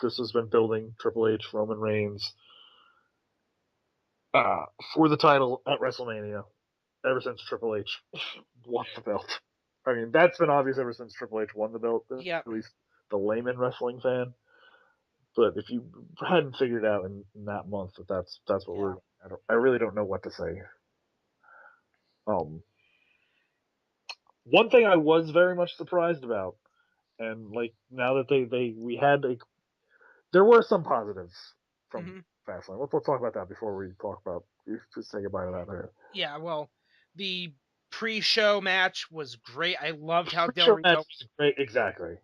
A: this has been building Triple H, Roman Reigns, uh, for the title at WrestleMania ever since Triple H won the belt. I mean, that's been obvious ever since Triple H won the belt,
B: Yep.
A: at least the layman wrestling fan. But if you hadn't figured out in that month that's what
B: Yeah.
A: I really don't know what to say. Um, One thing I was very much surprised about, and like now that we had there were some positives from
B: hmm
A: Fastlane. Let's talk about that before we talk about just say goodbye to that.
B: Yeah, well, the pre-show match was great. I loved how Del
A: Pre-show match
B: Rio.
A: was great, exactly.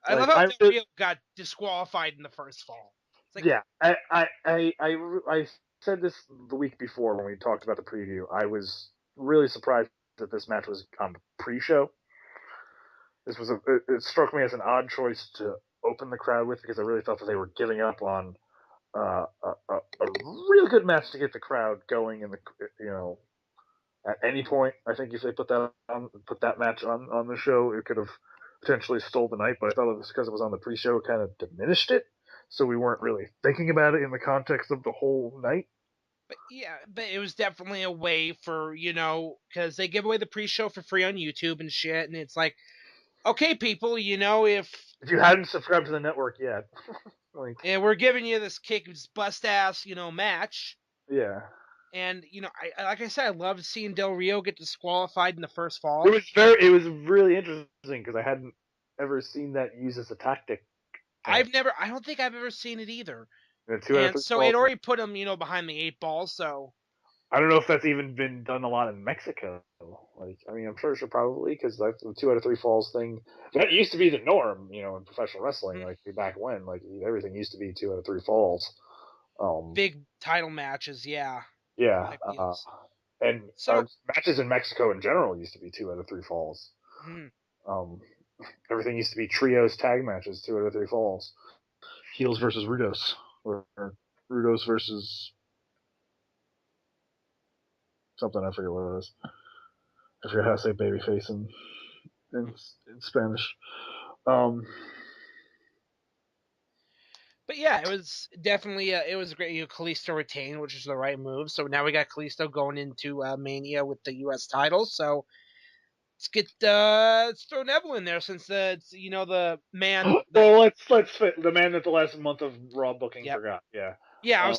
B: I love
A: Like
B: how Del Rio got disqualified in the first fall. It's like,
A: yeah, I said this the week before when we talked about the preview. I was really surprised that this match was on the pre-show. It struck me as an odd choice to open the crowd with because I really felt that they were giving up on a really good match to get the crowd going in the at any point. I think if they put that match on the show, it could have potentially stole the night. But I thought it was because it was on the pre-show, it kind of diminished it. So we weren't really thinking about it in the context of the whole night.
B: but yeah, but it was definitely a way for, because they give away the pre-show for free on YouTube and shit, and it's like, okay, people, if
A: If you hadn't subscribed to the network yet, like
B: we're giving you this kick bust ass, match.
A: yeah,
B: And I like I said, I loved seeing Del Rio get disqualified in the first fall.
A: it was really interesting because I hadn't ever seen that used as a tactic. Uh,
B: I don't think I've ever seen it either.
A: 2 out of
B: And
A: 3
B: so it
A: falls.
B: already put him, behind the eight ball. So
A: I don't know if that's even been done a lot in Mexico. Like, I mean, I'm sure probably because the 2 out of 3 falls thing that used to be the norm, in professional wrestling. Like back when, like everything used to be 2 out of 3 falls. Um,
B: big title matches, yeah,
A: yeah,
B: type deals.
A: and
B: So
A: matches in Mexico in general used to be 2 out of 3 falls.
B: mhm.
A: Um, Everything used to be trios tag matches, 2 out of 3 falls. Heels versus Rudos, or Rudos versus something. I forget what it is. I forget how to say babyface in Spanish. Um,
B: But yeah, it was definitely it was great. Kalisto retained, which is the right move. So now we got Kalisto going into Mania with the U.S. title. So let's throw Neville in there since it's the man that.
A: well, let's fit the man that the last month of Raw booking
B: Yep.
A: forgot. Yeah,
B: Yeah,
A: uh,
B: I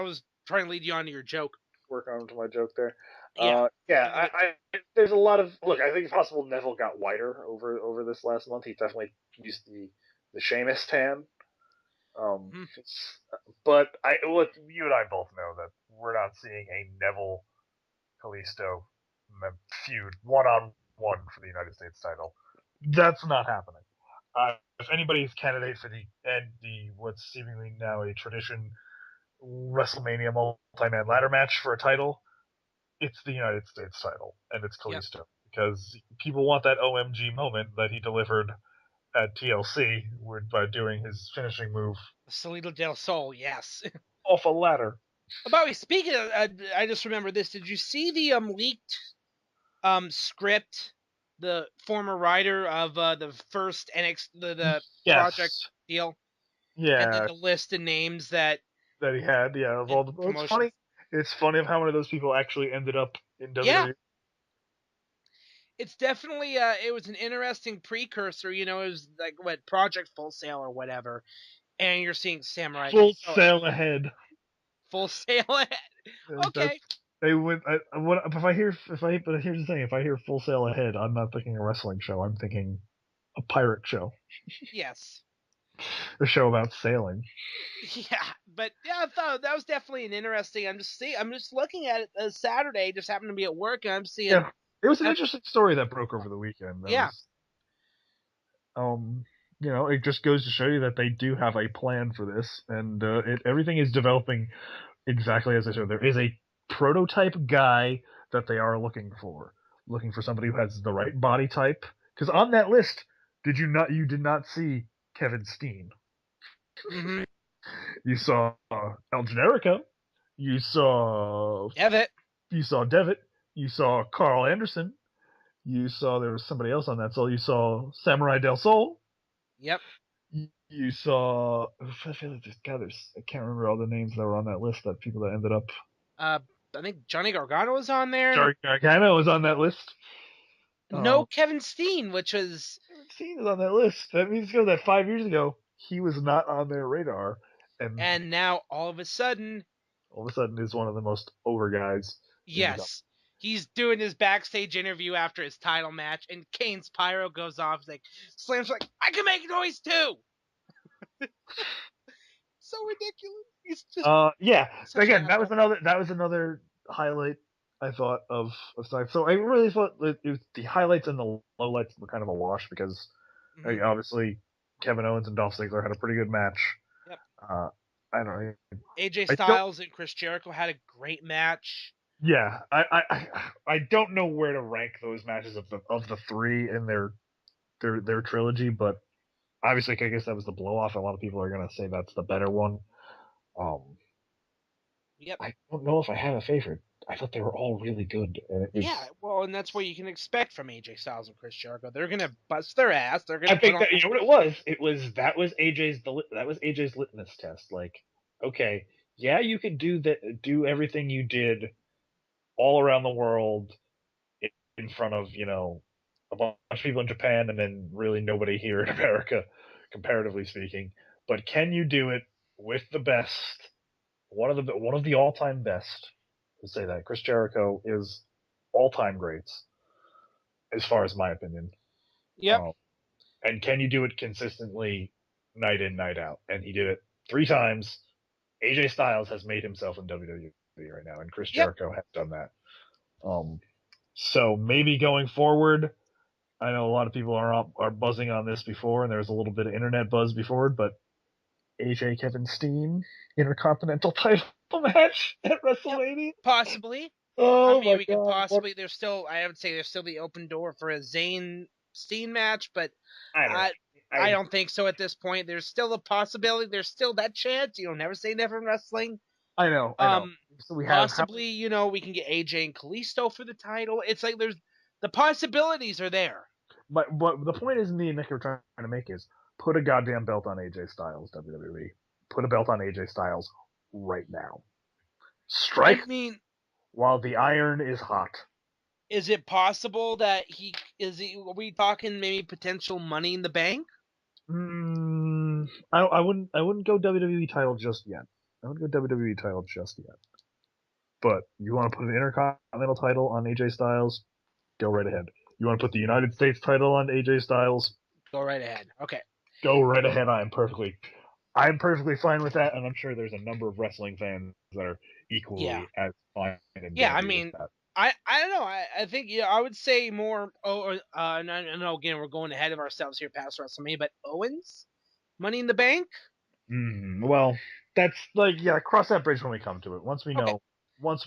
B: was trying to lead you on to your joke.
A: work on to my joke there.
B: Yeah.
A: There's a lot of look. I think it's possible Neville got whiter over this last month. He definitely used the Sheamus tan.
B: Mhm.
A: But look, you and I both know that we're not seeing a Neville Kalisto feud one on one for the United States title. That's not happening. If anybody's candidate for the what's seemingly now a tradition WrestleMania multi-man ladder match for a title, it's the United States title, and it's
B: Yep.
A: Kalisto because people want that OMG moment that he delivered at TLC by doing his finishing move
B: Salida del Sol, yes.
A: off a ladder.
B: By the way, speaking of, I just remember this. Did you see the leaked script? The former writer of the first the project
A: Yes,
B: deal, and then
A: yeah,
B: the list of names that
A: that he had. Yeah, of
B: and
A: all the. Well, it's
B: promotions.
A: funny. It's funny of how many of those people actually ended up in
B: Yeah,
A: WWE.
B: it's definitely it was an interesting precursor. It was like what Project Full Sail or whatever, and you're seeing Samurai Del
A: Full
B: Sol.
A: sail ahead.
B: Full Sail.
A: That's
B: Okay.
A: they went. What if I hear if I? But here's the thing: if I hear Full Sail Ahead, I'm not thinking a wrestling show. I'm thinking a pirate show,
B: Yes.
A: a show about sailing.
B: Yeah, but yeah, I thought that was definitely an interesting. I'm just looking at it Saturday. Just happened to be at work, and I'm seeing.
A: Yeah, it was an
B: Uh,
A: interesting story that broke over the weekend. That
B: yeah.
A: was, um, it just goes to show you that they do have a plan for this, and everything is developing exactly as I said. There is a prototype guy that they are looking for somebody who has the right body type. Because on that list, you did not see Kevin Steen.
B: Mm-hmm.
A: You saw El Generico. You saw
B: Devitt.
A: you saw Devitt. You saw Carl Anderson. You saw there was somebody else on that. So you saw Samurai Del Sol.
B: Yep.
A: You saw I feel like I can't remember all the names that were on that list that people that ended up.
B: Uh, I think Johnny Gargano was on there.
A: Joey Gargano was on that list.
B: No Kevin Steen, which was
A: Steen is on that list. That means that 5 years ago he was not on their radar, and
B: and now all of a sudden,
A: all of a sudden is one of the most over guys in the company.
B: yes, he's doing his backstage interview after his title match, and Kane's pyro goes off. He's like, Slam's like, I can make noise too. So ridiculous. He's just
A: Yeah.
B: such an
A: Again, that
B: asshole.
A: was another highlight I thought of stuff. So I really thought that the highlights and the lowlights were kind of a wash because
B: Mm-hmm.
A: obviously Kevin Owens and Dolph Ziggler had a pretty good match.
B: Yep.
A: Uh, I don't know.
B: AJ
A: I don't.
B: Styles and Chris Jericho had a great match.
A: Yeah, I don't know where to rank those matches of the three in their trilogy, but obviously I guess that was the blow off. A lot of people are gonna say that's the better one. Um,
B: Yep.
A: I don't know if I have a favorite. I thought they were all really good, and it
B: Yeah,
A: was.
B: well, and that's what you can expect from AJ Styles and Chris Jericho. They're gonna bust their ass. They're
A: I
B: gonna put
A: think
B: on.
A: that you know what it was. That was AJ's litmus test. Like, okay, yeah, you could do everything you did all around the world in front of a bunch of people in Japan and then really nobody here in America, comparatively speaking. But can you do it with the best? One of the all time best. To say that Chris Jericho is all time greats as far as my opinion.
B: Yep.
A: Um, and can you do it consistently, night in, night out? And he did it 3 times. AJ Styles has made himself in WWE right now, and Chris
B: Yep.
A: Jericho has done that. Um, so maybe going forward, I know a lot of people are buzzing on this before, and there was a little bit of internet buzz before, but AJ Kevin Steen Intercontinental title match at
B: Yep.
A: WrestleMania.
B: Possibly. I
A: Oh
B: mean,
A: my
B: we could
A: god! What
B: possibly. There's still. I would say there's still the open door for a Zayn Steen match, but
A: I don't know.
B: I don't think so at this point. There's still a possibility. There's still that chance. Never say never in wrestling.
A: I know. So we have how many?
B: Possibly, we can get AJ and Kalisto for the title. It's like there's the possibilities are there.
A: But the point is, me and Nick are trying to make is put a goddamn belt on AJ Styles, WWE. Put a belt on AJ Styles right now.
B: I
A: Strike
B: mean,
A: while the iron is hot.
B: is it possible that are we talking maybe potential money in the bank?
A: I wouldn't go WWE title just yet. I wouldn't go WWE title just yet. But you want to put an Intercontinental title on AJ Styles, go right ahead. You want to put the United States title on AJ Styles,
B: Go right ahead. Okay.
A: go right ahead. I'm perfectly fine with that, and I'm sure there's a number of wrestling fans that are equally as fine and
B: Yeah, I
A: dandy with
B: mean,
A: that.
B: I don't know. I think I would say more. No, again, we're going ahead of ourselves here past WrestleMania, but Owens, Money in the Bank.
A: Well, that's cross that bridge when we come to it. Once we
B: Okay.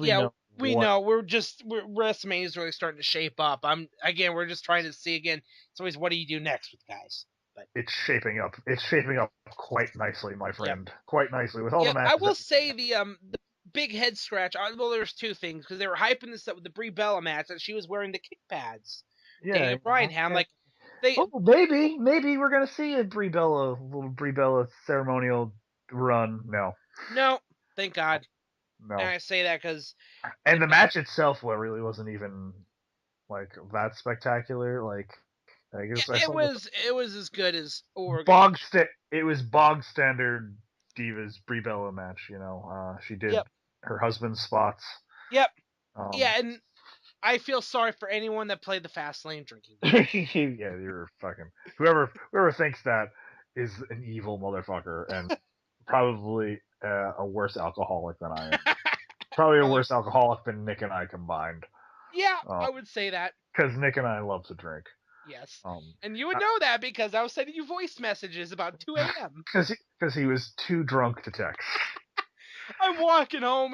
A: know,
B: We
A: what
B: know. WrestleMania is really starting to shape up. We're just trying to see again. It's always what do you do next with guys? But
A: it's shaping up. It's shaping up quite nicely, my friend.
B: Yep.
A: Quite nicely with all the
B: Yep. I
A: matches.
B: will say the big head scratch. Well, there's two things because they were hyping this up with the Brie Bella match that she was wearing the kick pads. Daniel Bryan had. I'm like, they.
A: Oh, maybe we're gonna see a little Brie Bella ceremonial run.
B: No, thank God. And
A: No.
B: I say that because
A: And the match itself, really wasn't even like that spectacular. Like, I guess I
B: it
A: saw
B: was as good as Oregon.
A: it was bog standard Divas Brie Bella match. She did
B: Yep.
A: her husband's spots.
B: Yep.
A: Um,
B: Yeah, and I feel sorry for anyone that played the fast lane drinking.
A: yeah, you're fucking whoever thinks that is an evil motherfucker and probably a worse alcoholic than I am. Probably a worse alcoholic than Nick and I combined.
B: Yeah, I would say that.
A: Because Nick and I love to drink.
B: Yes.
A: Um,
B: And you would know that because I was sending you voice messages about 2 a.m.
A: Because he was too drunk to text.
B: I'm walking home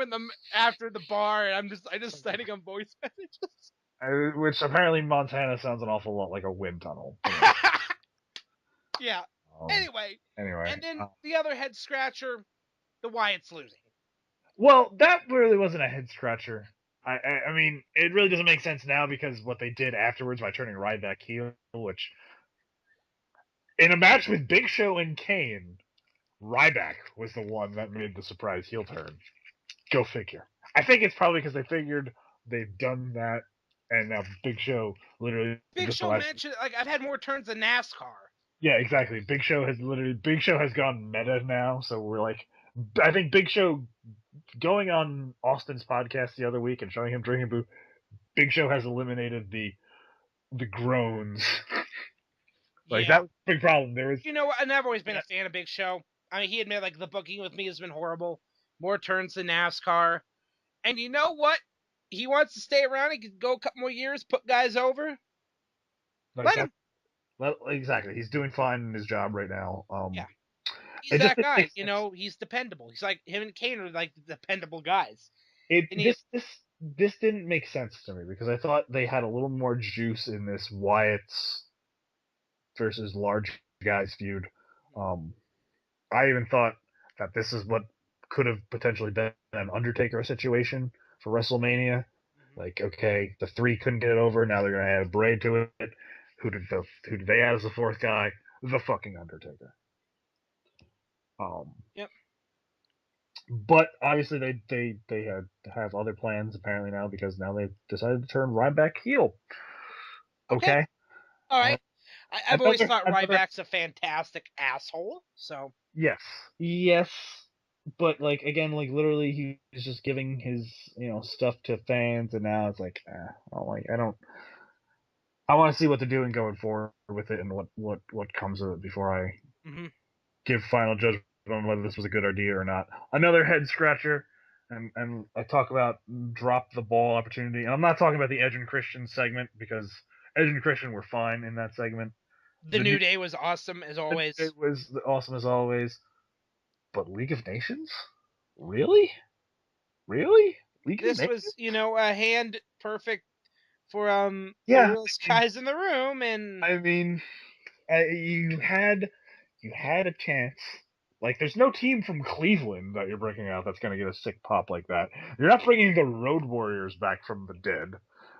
B: after the bar and I just sending him voice messages.
A: Which apparently Montana sounds an awful lot like a wind tunnel.
B: Yeah. Anyway.
A: Anyway.
B: And then the other head scratcher, the Wyatt's losing.
A: Well, that really wasn't a head scratcher. I mean, it really doesn't make sense now because what they did afterwards by turning Ryback heel, which in a match with Big Show and Kane, Ryback was the one that made the surprise heel turn. Go figure. I think it's probably because they figured they've done that, and now Big Show literally.
B: Big Show mentioned I've had more turns than NASCAR.
A: Yeah, exactly. Big Show has gone meta now, so we're like, I think Big Show going on Austin's podcast the other week and showing him drinking boo. Big Show has eliminated the groans. Like that was a big problem. There was,
B: I've never always been a fan of Big Show. I mean, he admitted like the booking with me has been horrible. More turns than NASCAR. And you know what? He wants to stay around. He could go a couple more years, put guys over. Let him.
A: Exactly. He's doing fine in his job right now.
B: Yeah. He's that guy. He's dependable. He's like him and Kane are like the dependable guys.
A: This didn't make sense to me because I thought they had a little more juice in this Wyatt's versus large guys feud. I even thought that this is what could have potentially been an Undertaker situation for WrestleMania. Like, okay, the three couldn't get it over. Now they're gonna add Bray to it. Who did they add as the fourth guy? The fucking Undertaker.
B: Yep.
A: But obviously they have other plans apparently now because now they've decided to turn Ryback heel. Okay.
B: All right. I've always thought Ryback's a fantastic asshole. So
A: yes, but like again, like literally he's just giving his stuff to fans, and now it's like I want to see what they're doing going forward with it and what comes of it before I give final judgment on whether this was a good idea or not. Another head scratcher, and I talk about drop the ball opportunity, and I'm not talking about the Edge and Christian segment because Edge and Christian were fine in that segment.
B: The New Day was awesome as always.
A: It was awesome as always. But League of Nations? Really? League
B: this
A: of
B: was, a hand perfect for the realest guys in the room, and
A: I mean, you had a chance. Like, there's no team from Cleveland that you're bringing out that's going to get a sick pop like that. You're not bringing the Road Warriors back from the dead.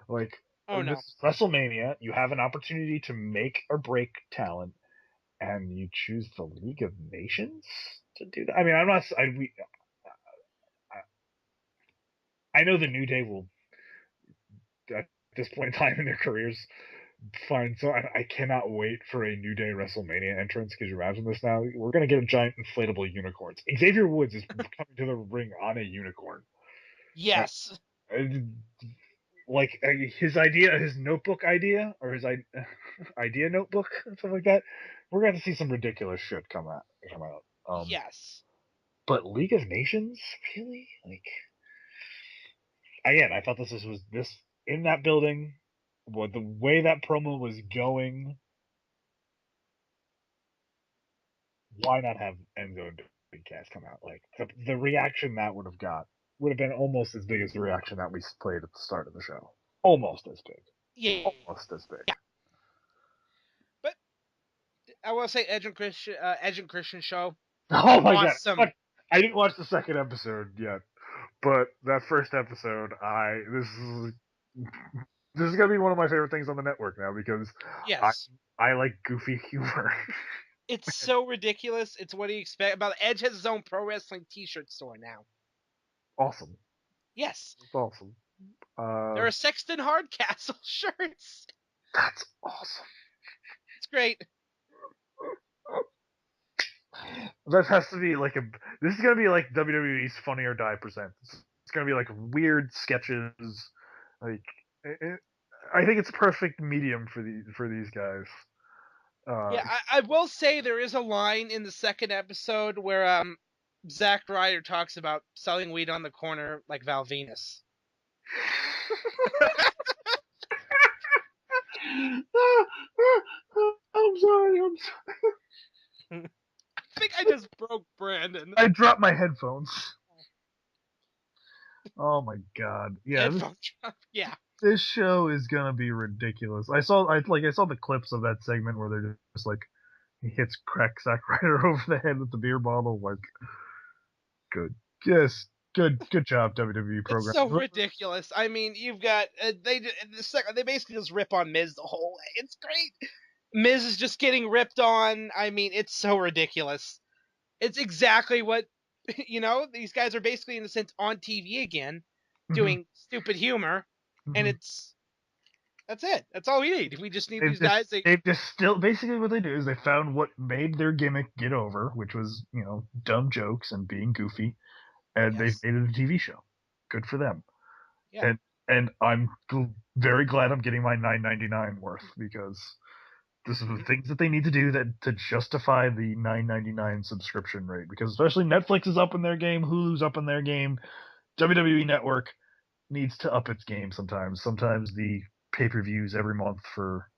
A: Like, this is WrestleMania. You have an opportunity to make or break talent, and you choose the League of Nations to do that. I mean, I'm not. I know the New Day will, at this point in time in their careers, fine. So I cannot wait for a New Day WrestleMania entrance. Because you imagine this now? We're gonna get a giant inflatable unicorns. Xavier Woods is coming to the ring on a unicorn.
B: Yes.
A: Like his notebook idea, or his idea notebook, something like that. We're going to see some ridiculous shit come out.
B: Yes.
A: But League of Nations, really? Like, again, I thought this in that building, what the way that promo was going. Why not have Enzo and Big Cass come out? Like the reaction that would have been almost as big as the reaction that we played at the start of the show. Almost as big.
B: Yeah.
A: Almost as big.
B: Yeah. But I will say Edge and Christian show.
A: Oh my
B: Awesome.
A: God! I didn't watch the second episode yet, but that first episode, this is gonna be one of my favorite things on the network now because
B: Yes.
A: I like goofy humor.
B: It's so ridiculous. It's what do you expect? About Edge has his own pro wrestling T-shirt store now.
A: Awesome.
B: Yes.
A: It's awesome.
B: There are Sexton Hardcastle shirts.
A: That's awesome.
B: It's great.
A: That has to be like this is gonna be like WWE's Funny or Die presents. It's gonna be like weird sketches. Like I think it's a perfect medium for these guys.
B: Yeah, I will say there is a line in the second episode where Zack Ryder talks about selling weed on the corner like Val Venus.
A: I'm sorry.
B: I think I just broke Brandon.
A: I dropped my headphones. Oh my God! Yeah,
B: Yeah.
A: this show is gonna be ridiculous. I saw the clips of that segment where they're just like he hits crack Zack Ryder over the head with the beer bottle. Like, good, yes, good job WWE
B: It's
A: program.
B: so ridiculous. I mean, you've got they basically just rip on Miz the whole way. It's great. Miz is just getting ripped on. I mean, it's so ridiculous. It's exactly what these guys are basically in a sense on TV again, doing stupid humor, and that's it. That's all we need. We just need these guys.
A: They've just still basically what they do is they found what made their gimmick get over, which was dumb jokes and being goofy, and they've
B: Yes.
A: made it a TV show. Good for them.
B: Yeah.
A: And I'm very glad I'm getting my $9.99 worth because this is the things that they need to do to justify the $9.99 subscription rate. Because especially Netflix is up in their game, Hulu's up in their game, WWE Network needs to up its game sometimes. Sometimes the pay-per-views every month for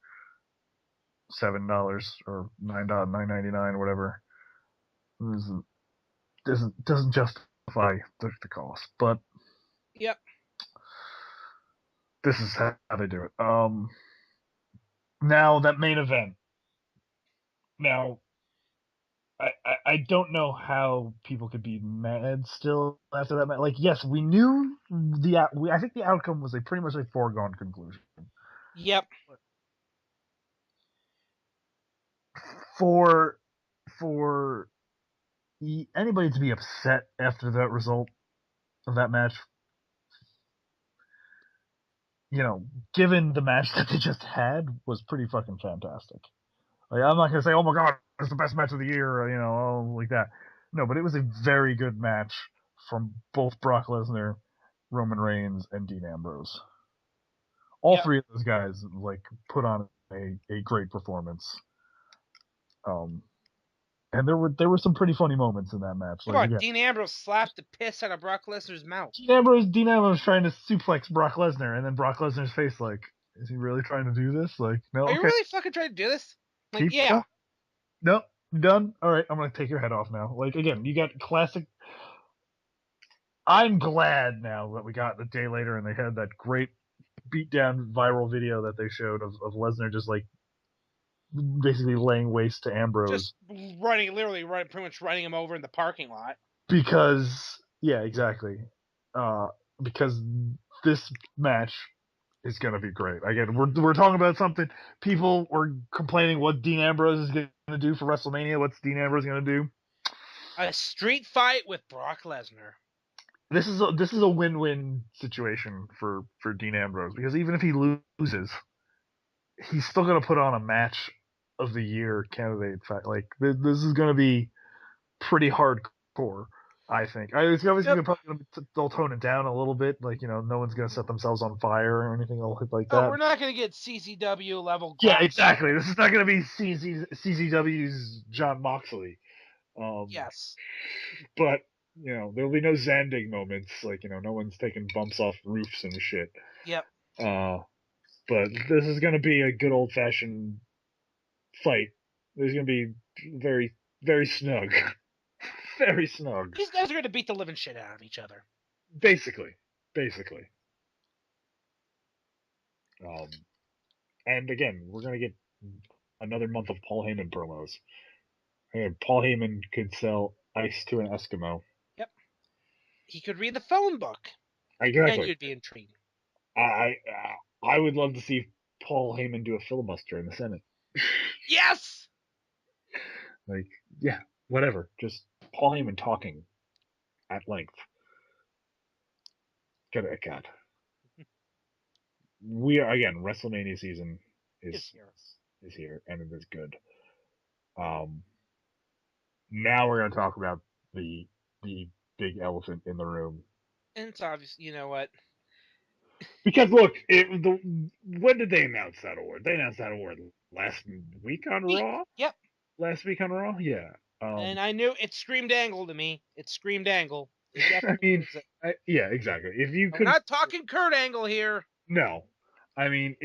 A: $7 or $9.99, whatever, doesn't justify the cost. But
B: Yep.
A: this is how they do it. Now that main event. Now I don't know how people could be mad still after that. Like, yes, we knew I think the outcome was pretty much a foregone conclusion.
B: Yep.
A: For anybody to be upset after that result of that match, given the match that they just had, was pretty fucking fantastic. Like, I'm not gonna say, oh my god, it's the best match of the year, like that. No, but it was a very good match from both Brock Lesnar, Roman Reigns, and Dean Ambrose. All three of those guys put on a great performance. And there were some pretty funny moments in that match.
B: Come on, Dean Ambrose slapped the piss out of Brock Lesnar's mouth.
A: Dean Ambrose trying to suplex Brock Lesnar, and then Brock Lesnar's face is he really trying to do this? Like, no,
B: Are you really fucking trying to do this? Like,
A: keep
B: yeah.
A: No, done. All right, I'm gonna take your head off now. Like, again, you got classic. I'm glad now that we got the day later and they had that great beatdown viral video that they showed of Lesnar just basically laying waste to Ambrose.
B: Just literally pretty much running him over in the parking lot.
A: Because, yeah, exactly. Because this match is going to be great. Again, we're talking about something. People were complaining what Dean Ambrose is going to do for WrestleMania. What's Dean Ambrose going to do?
B: A street fight with Brock Lesnar.
A: This is a win-win situation for Dean Ambrose, because even if he loses, he's still going to put on a match of the year candidate fight. Like, this is going to be pretty hardcore. I think it's always gonna they'll tone it down a little bit. Like, no one's gonna set themselves on fire or anything like that.
B: Oh, we're not gonna get CCW level.
A: Yeah, exactly. This is not gonna be CZW's John Moxley.
B: Yes.
A: But there'll be no Zandig moments. Like, no one's taking bumps off roofs and shit.
B: Yep.
A: But this is gonna be a good old fashioned fight. There's gonna be very, very snug. Very snug.
B: These guys are gonna beat the living shit out of each other.
A: Basically. And again, we're gonna get another month of Paul Heyman promos. And Paul Heyman could sell ice to an Eskimo.
B: Yep. He could read the phone book.
A: Exactly.
B: And you'd be intrigued.
A: I would love to see Paul Heyman do a filibuster in the Senate.
B: Yes.
A: Like, yeah, whatever. Just Paul Heyman talking at length. God. We are, again, WrestleMania season is here, and it is good. Now we're going to talk about the big elephant in the room.
B: And it's obvious, you know what?
A: Because look, when did they announce that award? They announced that award last week on Raw?
B: Yep.
A: Last week on Raw? Yeah.
B: And I knew it screamed angle to me. It screamed angle.
A: I mean, yeah, exactly. If you could,
B: we're not talking Kurt Angle here.
A: No, I mean,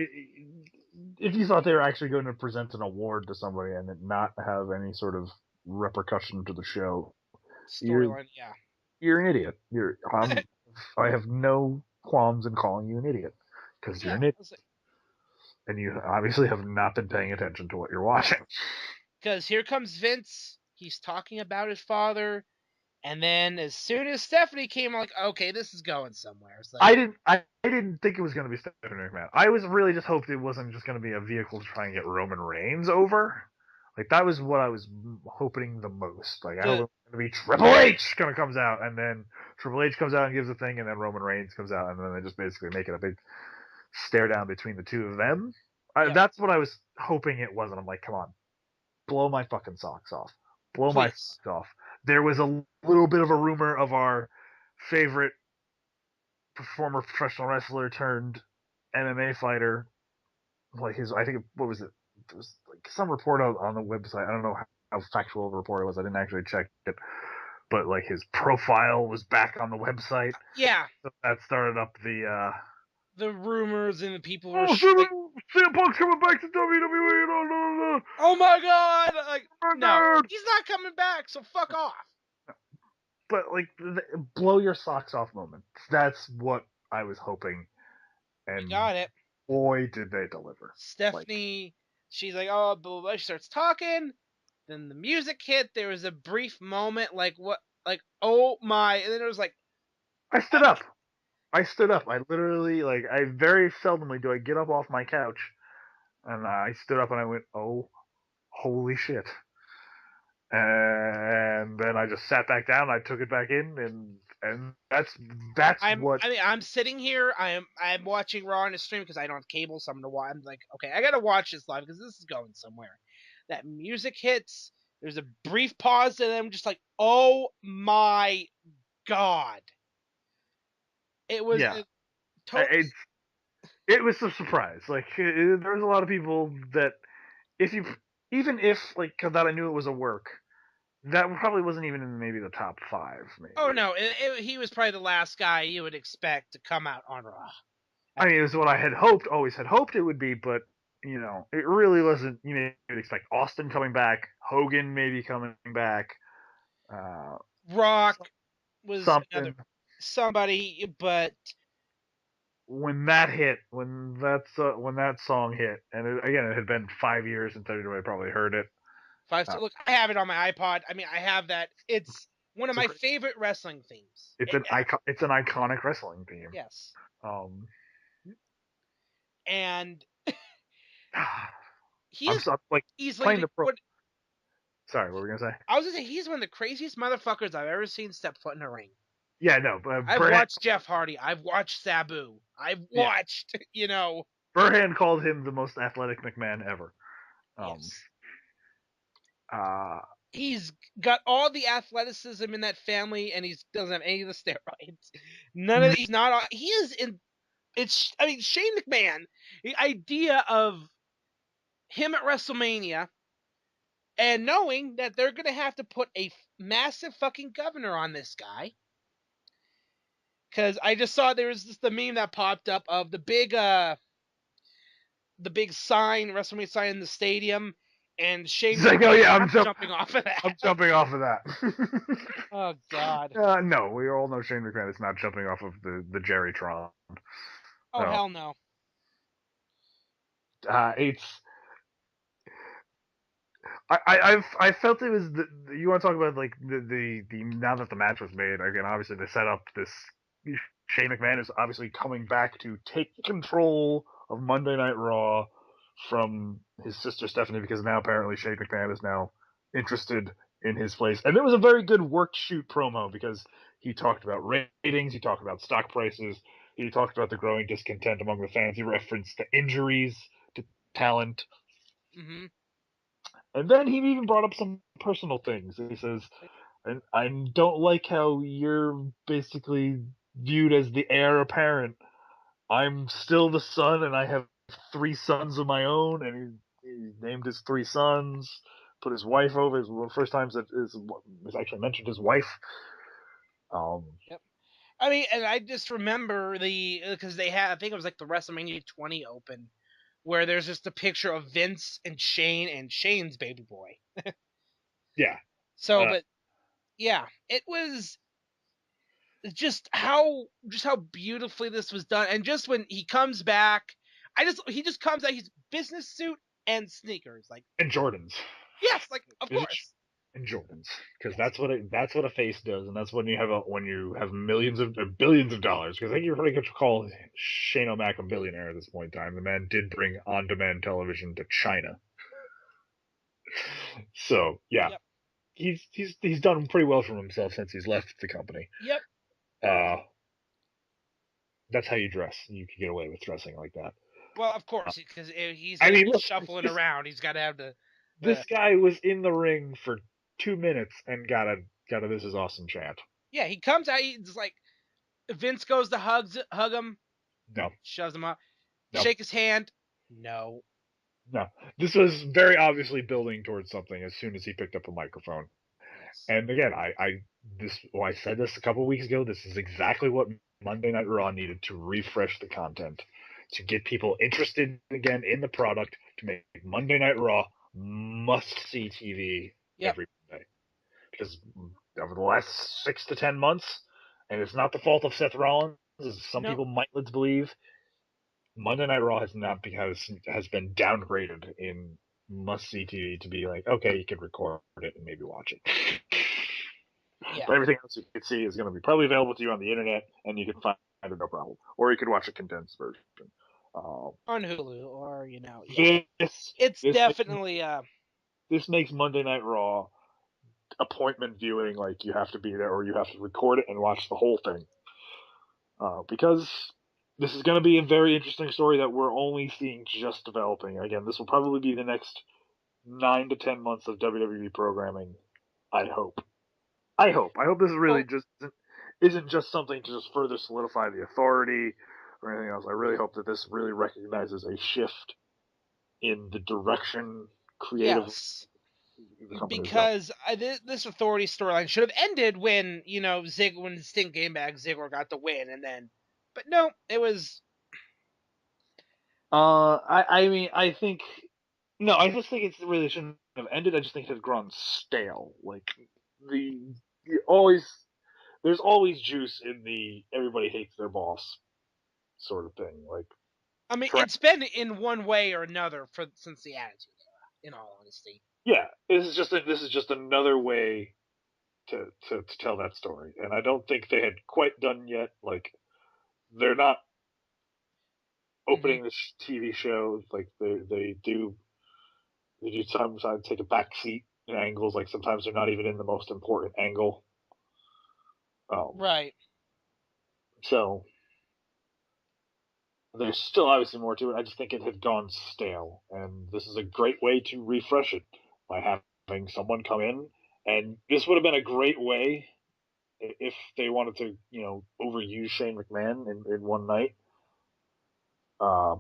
A: if you thought they were actually going to present an award to somebody and it not have any sort of repercussion to the show,
B: storyline, yeah,
A: you're an idiot. I have no qualms in calling you an idiot because you're an idiot, and you obviously have not been paying attention to what you're watching.
B: Because here comes Vince. He's talking about his father. And then as soon as Stephanie came, I'm like, okay, this is going somewhere. Like,
A: I didn't think it was going to be Stephanie McMahon. I was really just hoped it wasn't just going to be a vehicle to try and get Roman Reigns over. Like, that was what I was hoping the most. Like, I hope it was going to be Triple H kind of comes out, and then Triple H comes out and gives a thing, and then Roman Reigns comes out, and then they just basically make it a big stare down between the two of them. That's what I was hoping it wasn't. I'm like, come on, blow my fucking socks off. Blow my socks off. There was a little bit of a rumor of our favorite former professional wrestler turned MMA fighter, like I think, what was it? It was like some report on the website. I don't know how factual the report was. I didn't actually check it, but like his profile was back on the website.
B: Yeah,
A: so that started up the
B: rumors, and the people were
A: CM Punk's coming back to WWE.
B: Oh my god! Like, no, he's not coming back. So fuck off.
A: But like, blow your socks off moment. That's what I was hoping, and
B: you got it.
A: Boy, did they deliver.
B: Stephanie, she's like, oh, blah, blah, blah. She starts talking. Then the music hit. There was a brief moment, like, what? Like, oh my. And then it was like,
A: I stood up. I literally, like, I very seldomly do I get up off my couch. And I stood up and I went, oh, holy shit. And then I just sat back down. I took it back in, and that's what.
B: I mean, I'm sitting here. I'm watching Raw on a stream because I don't have cable, so I'm like, okay, I gotta watch this live because this is going somewhere. That music hits. There's a brief pause, and I'm just like, oh my god! It was
A: it was a surprise. Like, there was a lot of people that even if that I knew it was a work, that probably wasn't even in maybe the top 5. Maybe.
B: Oh no, he was probably the last guy you would expect to come out on Raw.
A: I mean, it was what I always had hoped it would be, but it really wasn't. You would expect Austin coming back, Hogan maybe coming back,
B: Rock was somebody, but
A: when that hit, when that song hit, and it had been 5 years since anybody probably heard it.
B: Look, I have it on my iPod. I mean, I have that. It's one of my favorite wrestling themes.
A: It's an iconic wrestling theme.
B: Yes.
A: And
B: he's
A: playing the pro. Sorry, what were we gonna say?
B: I was gonna say he's one of the craziest motherfuckers I've ever seen step foot in a ring.
A: Yeah, no.
B: I've watched Jeff Hardy. I've watched Sabu. I've watched,
A: Burhan called him the most athletic McMahon ever.
B: Yes. he's got all the athleticism in that family, and he doesn't have any of the steroids. None of he's not. He is in. It's. I mean, Shane McMahon. The idea of him at WrestleMania, and knowing that they're gonna have to put a massive fucking governor on this guy. Because I just saw there was just the meme that popped up of the big sign, WrestleMania sign in the stadium, and Shane
A: like, oh yeah, I'm
B: jumping off of that.
A: I'm jumping off of that.
B: Oh God.
A: No, we all know Shane McMahon is not jumping off of the Jerrytron.
B: Oh
A: No.
B: hell no.
A: It's. I felt it was you want to talk about like the now that the match was made again, obviously they set up this. Shane McMahon is obviously coming back to take control of Monday Night Raw from his sister Stephanie, because now apparently Shane McMahon is now interested in his place. And it was a very good work shoot promo, because he talked about ratings, he talked about stock prices, he talked about the growing discontent among the fans, he referenced to injuries, to talent.
B: Mm-hmm.
A: And then he even brought up some personal things. He says, I don't like how you're basically viewed as the heir apparent. I'm still the son, and I have 3 sons of my own, and he named his 3 sons, put his wife over. His first time that is actually mentioned his wife.
B: Yep. I mean, and I just remember because they had, I think it was like the WrestleMania 20 Open, where there's just a picture of Vince and Shane's baby boy.
A: Yeah.
B: So, but yeah, it was just how beautifully this was done, and just when he comes back, he just comes out, he's business suit and sneakers, like,
A: and Jordans.
B: yes, like, of course.
A: And Jordans, because that's what a face does, and that's when you have millions of billions of dollars. Because I think you're pretty good to call Shane O'Mac a billionaire at this point in time. The man did bring on-demand television to China, so yeah,
B: Yep.
A: he's done pretty well for himself since he's left the company.
B: Yep.
A: That's how you dress. You can get away with dressing like that.
B: Well, of course, because he's
A: Look,
B: shuffling around. He's got to have the.
A: This guy was in the ring for 2 minutes and got a "This is awesome" chant.
B: Yeah, he comes out. He's like, Vince goes to hug him.
A: No.
B: Shoves him up.
A: No.
B: Shake his hand. No.
A: No. This was very obviously building towards something as soon as he picked up a microphone.
B: Yes.
A: And again, I said this a couple of weeks ago. This is exactly what Monday Night Raw needed to refresh the content, to get people interested again in the product, to make Monday Night Raw must-see TV every day. Because over the last 6 to 10 months, and it's not the fault of Seth Rollins, as some people might let's believe, Monday Night Raw has been downgraded in must-see TV to be like, okay, you can record it and maybe watch it.
B: Yeah.
A: But everything else you can see is going to be probably available to you on the internet, and you can find it no problem. Or you could watch a condensed version.
B: On Hulu, or yeah. It's definitely
A: this makes Monday Night Raw appointment viewing. Like, you have to be there, or you have to record it and watch the whole thing. Because this is going to be a very interesting story that we're only seeing just developing. Again, this will probably be the next 9 to 10 months of WWE programming. I hope. I hope this is really isn't just something to just further solidify the authority or anything else. I really hope that this really recognizes a shift in the direction creative.
B: Yes. Because this authority storyline should have ended when when Sting came back, Ziggler got the win, and then, but no, it was.
A: I think no, I just think it really shouldn't have ended. I just think it has grown stale. Like there's always juice in the everybody hates their boss sort of thing. Like,
B: I mean, it's been in one way or another since the Attitude Era. In all honesty.
A: Yeah, this is just another way to tell that story, and I don't think they had quite done yet. Like, they're not opening this TV show like they do. They do sometimes take a back seat in angles. Like, sometimes they're not even in the most important angle.
B: Right.
A: So there's still obviously more to it. I just think it had gone stale, and this is a great way to refresh it by having having someone come in, and this would have been a great way if they wanted to, overuse Shane McMahon in one night. Uh,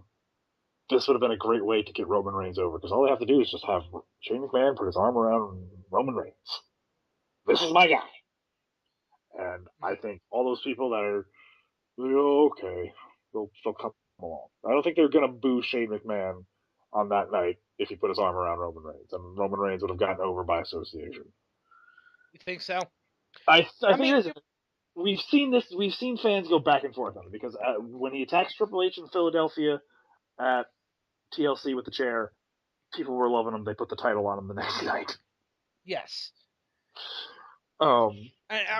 A: this would have been a great way to get Roman Reigns over, because all they have to do is just have Shane McMahon put his arm around Roman Reigns. This is my guy. And I think all those people that are, okay, they'll come along. I don't think they're going to boo Shane McMahon on that night if he put his arm around Roman Reigns, and Roman Reigns would have gotten over by association.
B: You think so?
A: I think it is. We've seen this. We've seen fans go back and forth on it, because when he attacks Triple H in Philadelphia at TLC with the chair, people were loving him. They put the title on him the next night.
B: Yes.
A: I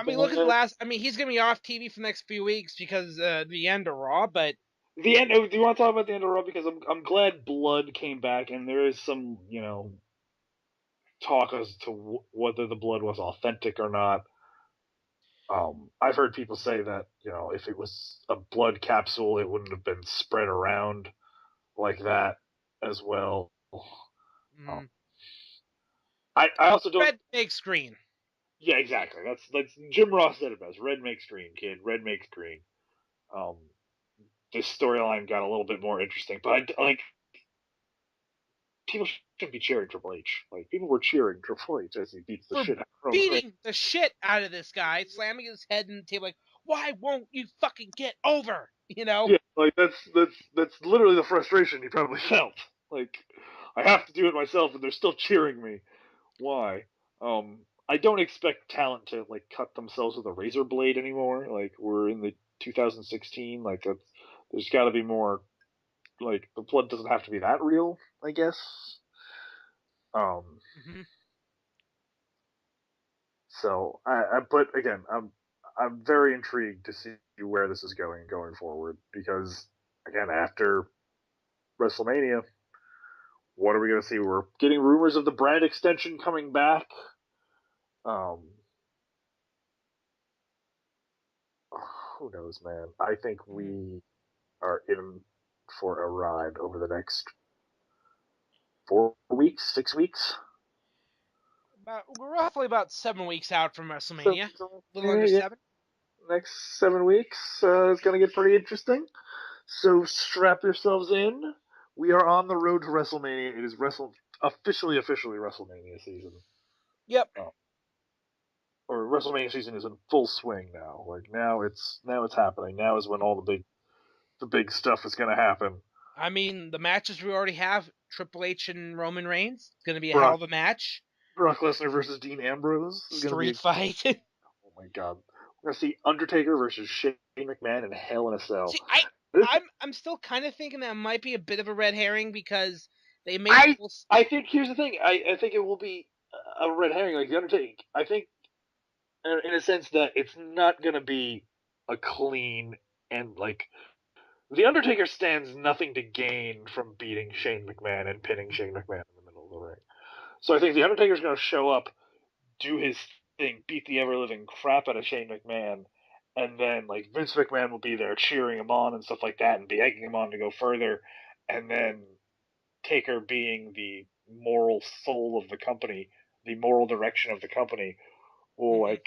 B: mean, look at the last. I mean, he's gonna be off TV for the next few weeks because the end of Raw. But
A: the end. Do you want to talk about the end of Raw? Because I'm glad Blood came back, and there is some talk as to whether the blood was authentic or not. I've heard people say that if it was a blood capsule, it wouldn't have been spread around like that as well. I also don't.
B: Red makes green.
A: Yeah, exactly. That's Jim Ross said it best. Red makes green, kid. Red makes green. This storyline got a little bit more interesting, but people shouldn't be cheering Triple H. Like, people were cheering Triple H as he beats the shit out of Roman Reigns.
B: Beating the shit out of this guy, slamming his head in the table like, why won't you fucking get over?
A: Yeah, like that's literally the frustration he probably felt. Like, I have to do it myself, and they're still cheering me. Why? I don't expect talent to cut themselves with a razor blade anymore. Like, we're in the 2016. Like, there's got to be more. Like, the blood doesn't have to be that real, I guess. So, but again, I'm very intrigued to see where this is going forward, because again, after WrestleMania, what are we going to see? We're getting rumors of the brand extension coming back. Who knows, man? I think we are in for a ride over the next 4 weeks, 6 weeks.
B: We're roughly about 7 weeks out from WrestleMania. A little under 7.
A: Next 7 weeks is going to get pretty interesting. So strap yourselves in. We are on the road to WrestleMania. It is officially WrestleMania season.
B: Yep.
A: Or WrestleMania season is in full swing now. Like, now it's happening. Now is when all the big stuff is going to happen.
B: I mean, the matches we already have, Triple H and Roman Reigns, it's going to be a hell of a match.
A: Brock Lesnar versus Dean Ambrose is going to be
B: a fight.
A: Oh my god. We're going to see Undertaker versus Shane McMahon in Hell in a Cell.
B: See, I'm still kind of thinking that might be a bit of a red herring, because they may.
A: I think here's the thing. I think it will be a red herring, like the Undertaker. I think, in a sense, that it's not going to be a clean and the Undertaker stands nothing to gain from beating Shane McMahon and pinning Shane McMahon in the middle of the ring. So I think the Undertaker's going to show up, do his thing, beat the ever living crap out of Shane McMahon, and then Vince McMahon will be there cheering him on and stuff like that, and be egging him on to go further, and then Taker, being the moral soul of the company, the moral direction of the company, will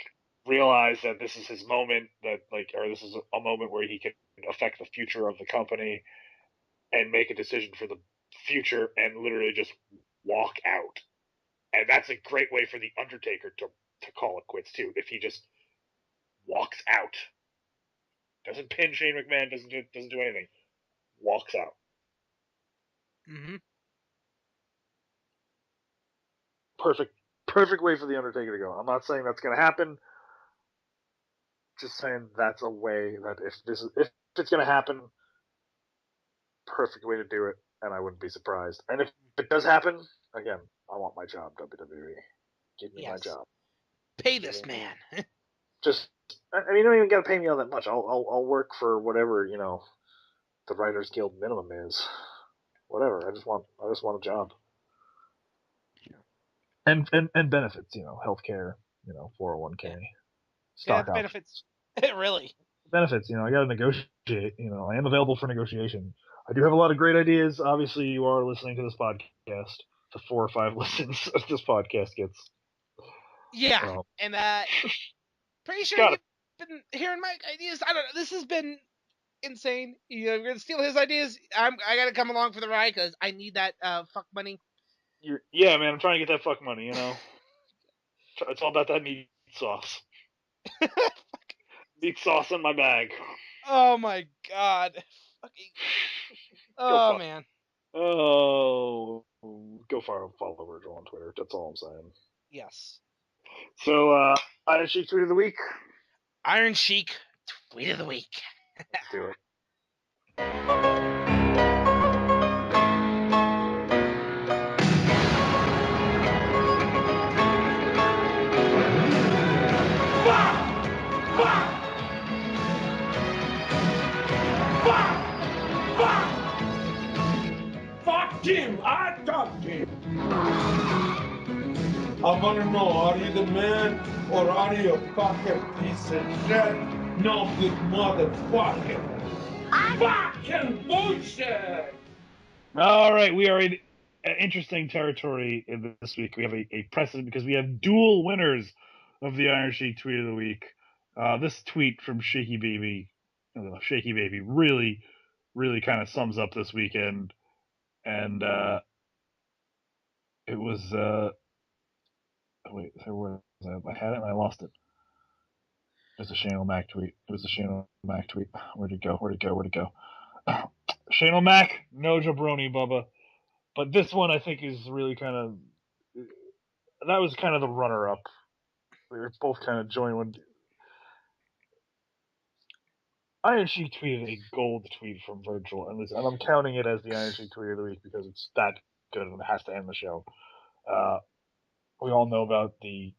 A: realize that this is his moment, or this is a moment where he can affect the future of the company and make a decision for the future, and literally just walk out. And that's a great way for the Undertaker to call it quits too. If he just walks out, doesn't pin Shane McMahon, doesn't do anything, walks out. Perfect way for the Undertaker to go. I'm not saying that's going to happen. Just saying that's a way that if it's going to happen, perfect way to do it, and I wouldn't be surprised. And if it does happen, again, I want my job, WWE. Give me my job.
B: Pay this man.
A: Just, I mean, you don't even got to pay me all that much. I'll work for whatever the Writers Guild minimum is. Whatever. I just want a job. And benefits, healthcare, 401k, stock options.
B: Benefits. Really.
A: Benefits, I got to negotiate. I am available for negotiation. I do have a lot of great ideas. Obviously, you are listening to this podcast, the 4 or 5 listens this podcast gets.
B: Yeah, and pretty sure you've been hearing my ideas. I don't know. This has been insane. You're gonna steal his ideas. I gotta come along for the ride because I need that fuck money.
A: Yeah, man. I'm trying to get that fuck money. You know, it's all about that meat sauce. Meat sauce in my bag.
B: Oh my god. Fucking. Oh man.
A: Oh, go follow Virgil on Twitter. That's all I'm saying.
B: Yes.
A: So, Iron Sheik tweet of the week.
B: Iron Sheik tweet of the week.
A: Let's do it.
C: Fuck him! I talked him! I wanna know, are you the man or are you a fucking piece of shit? No good motherfucker! Fucking bullshit!
A: All right, we are in interesting territory in this week. We have a precedent because we have dual winners of the Iron Sheik tweet of the week. This tweet from Shaky Baby, really, really kind of sums up this weekend. And it was wait, where was I? I had it and I lost it. It was a Shane O'Mac tweet. Where'd it go? Shane O'Mac, no jabroni, Bubba. But this one I think is really kind of, that was kind of the runner-up. We were both kind of joined when Iron Sheik tweeted a gold tweet from Virgil, and I'm counting it as the Iron Sheik tweet of the week because it's that good and it has to end the show. We all know about the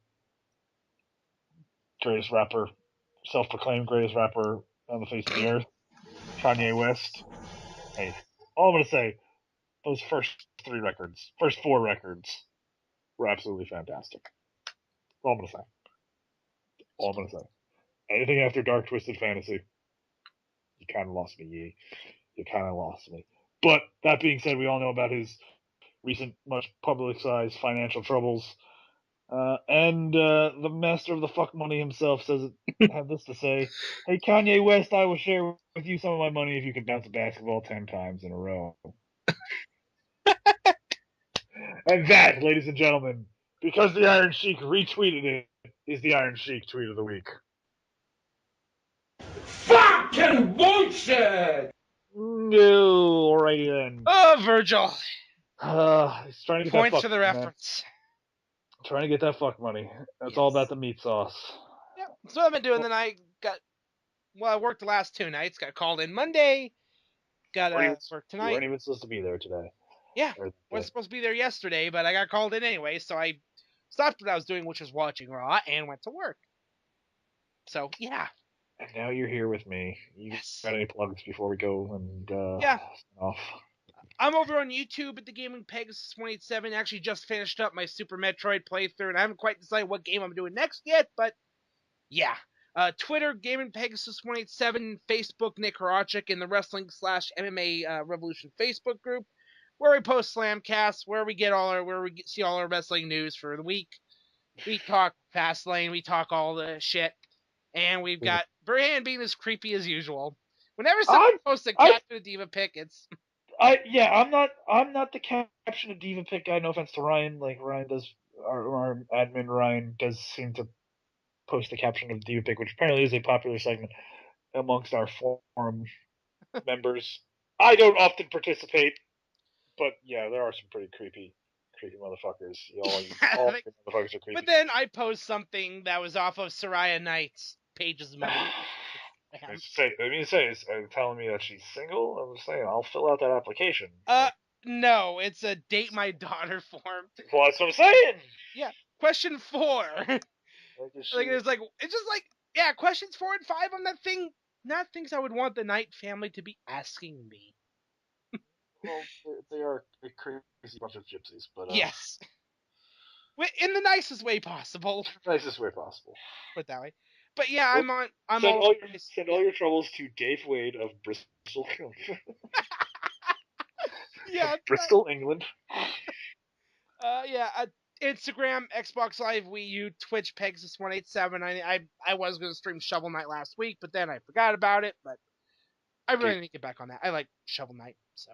A: greatest rapper, self-proclaimed greatest rapper on the face of the earth, Kanye West. Hey, all I'm gonna say, those first 4 records, were absolutely fantastic. All I'm gonna say. Anything after Dark Twisted Fantasy, you kind of lost me, Yee. You kind of lost me. But that being said, we all know about his recent, much publicized financial troubles. And the master of the fuck money himself had this to say: "Hey Kanye West, I will share with you some of my money if you can bounce a basketball 10 times in a row." And that, ladies and gentlemen, because the Iron Sheik retweeted it, is the Iron Sheik tweet of the week.
C: Fucking bullshit!
A: No, alrighty then.
B: Oh, Virgil.
A: He's trying to get
B: Points
A: that fuck
B: for the
A: money,
B: reference.
A: man. Trying to get that fuck money. That's
B: Yes.
A: all about the meat sauce.
B: Yep. So I've been doing the night. I worked the last 2 nights. Got called in Monday. Got work tonight.
A: You weren't even supposed to be there today.
B: Yeah, wasn't supposed to be there yesterday, but I got called in anyway, so I stopped what I was doing, which was watching Raw, and went to work. So, yeah.
A: And now you're here with me. You got any plugs before we go and off?
B: I'm over on YouTube at the Gaming Pegasus 187. Actually just finished up my Super Metroid playthrough, and I haven't quite decided what game I'm doing next yet, but yeah. Twitter, Gaming Pegasus 187, Facebook, Nick Horaceck, in the Wrestling/MMA Revolution Facebook group, where we post Slamcast, where we see all our wrestling news for the week. We talk Fastlane, we talk all the shit, and we've got Brian being as creepy as usual. Whenever someone posts a Caption of Diva pick, it's
A: I'm not the Caption of Diva pick guy. No offense to Ryan. Like Ryan does, our admin Ryan does seem to post the Caption of Diva pick, which apparently is a popular segment amongst our forum members. I don't often participate, but yeah, there are some pretty creepy motherfuckers. All motherfuckers are creepy.
B: But then I post something that was off of Soraya Knight's pages of my
A: is telling me that she's single. I'm just saying, I'll fill out that application.
B: No, it's a date my daughter form.
A: Well, that's what I'm saying.
B: Yeah. Question 4. It's just like, yeah, questions 4 and 5 on that thing. Not things I would want the Knight family to be asking me.
A: Well, they are a crazy bunch of gypsies, but
B: yes, in the nicest way possible.
A: Nicest way possible.
B: Put that way. But yeah,
A: send all your troubles to Dave Wade of Bristol.
B: Yeah,
A: Bristol, England.
B: Instagram, Xbox Live, Wii U, Twitch, Pegasus187. I was going to stream Shovel Knight last week, but then I forgot about it. But I really need to get back on that. I like Shovel Knight. So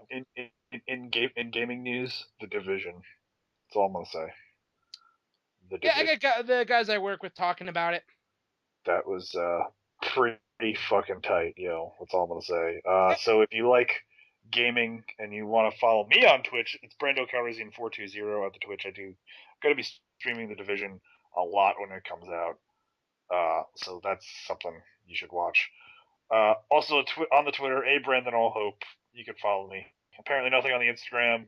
A: in gaming news, The Division. That's all I'm gonna say.
B: I got the guys I work with talking about it.
A: That was pretty fucking tight, yo. That's all I'm gonna say. So if you like gaming and you want to follow me on Twitch, it's Brando Calrissian 420 at the Twitch. I'm gonna be streaming The Division a lot when it comes out. So that's something you should watch. Also on the Twitter, Brandon All Hope. You can follow me. Apparently nothing on the Instagram.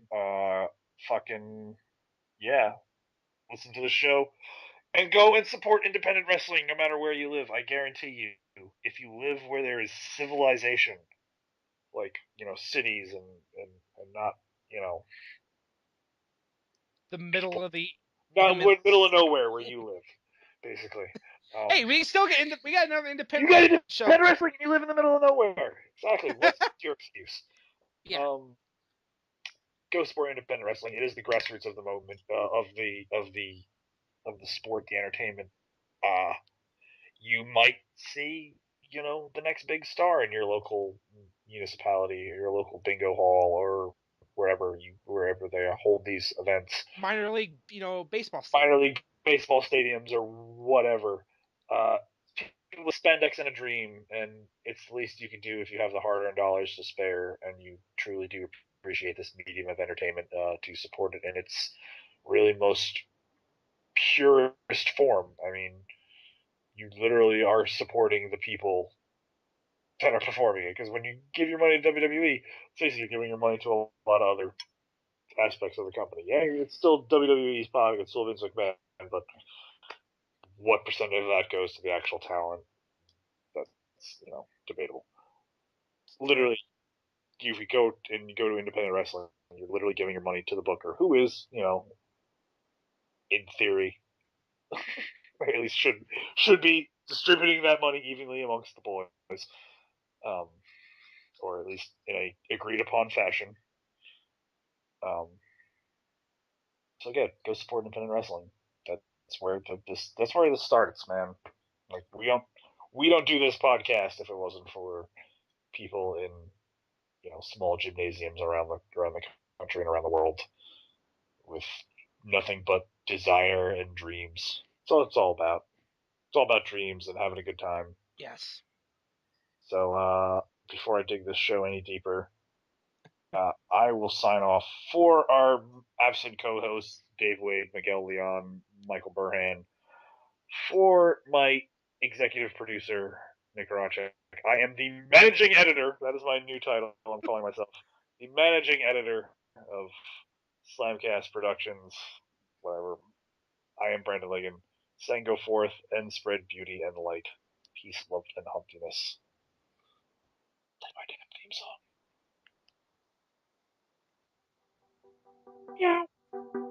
A: Fucking yeah. Listen to the show. And go and support independent wrestling no matter where you live. I guarantee you, if you live where there is civilization, like, cities and not,
B: the middle of the
A: not middle of nowhere where you live, basically.
B: Hey, we still we got another independent.
A: You got independent wrestling and you live in the middle of nowhere. Exactly. What's your excuse?
B: Yeah.
A: Go support independent wrestling. It is the grassroots of the moment, of the sport, the entertainment. You might see, the next big star in your local municipality or your local bingo hall or wherever they hold these events.
B: Minor league, baseball.
A: Minor league baseball stadiums or whatever. People with spandex and a dream, and it's the least you can do if you have the hard-earned dollars to spare and you truly do appreciate this medium of entertainment, to support it in its really most purest form. I mean, you literally are supporting the people that are performing it. Because when you give your money to WWE, it's you're giving your money to a lot of other aspects of the company. Yeah, it's still WWE's pocket, it's still Vince McMahon, but what percentage of that goes to the actual talent? That's debatable. Literally, if you go to independent wrestling, you're literally giving your money to the booker, who is, in theory, or at least should be distributing that money evenly amongst the boys, or at least in a agreed upon fashion. So again, go support independent wrestling. That's where this starts, man. Like we don't do this podcast if it wasn't for people in small gymnasiums around the country and around the world with nothing but desire and dreams. That's all it's all about. It's all about dreams and having a good time.
B: Yes.
A: So before I dig this show any deeper, I will sign off for our absent co-hosts, Dave Wade, Miguel Leon, Michael Burhan. For my executive producer, Nick Horaceck, I am the managing editor. That is my new title. I'm calling myself the managing editor of Slamcast Productions. Whatever. I am Brandon Liggan, saying go forth and spread beauty and light, peace, love, and humptiness. Play my damn theme song. Meow.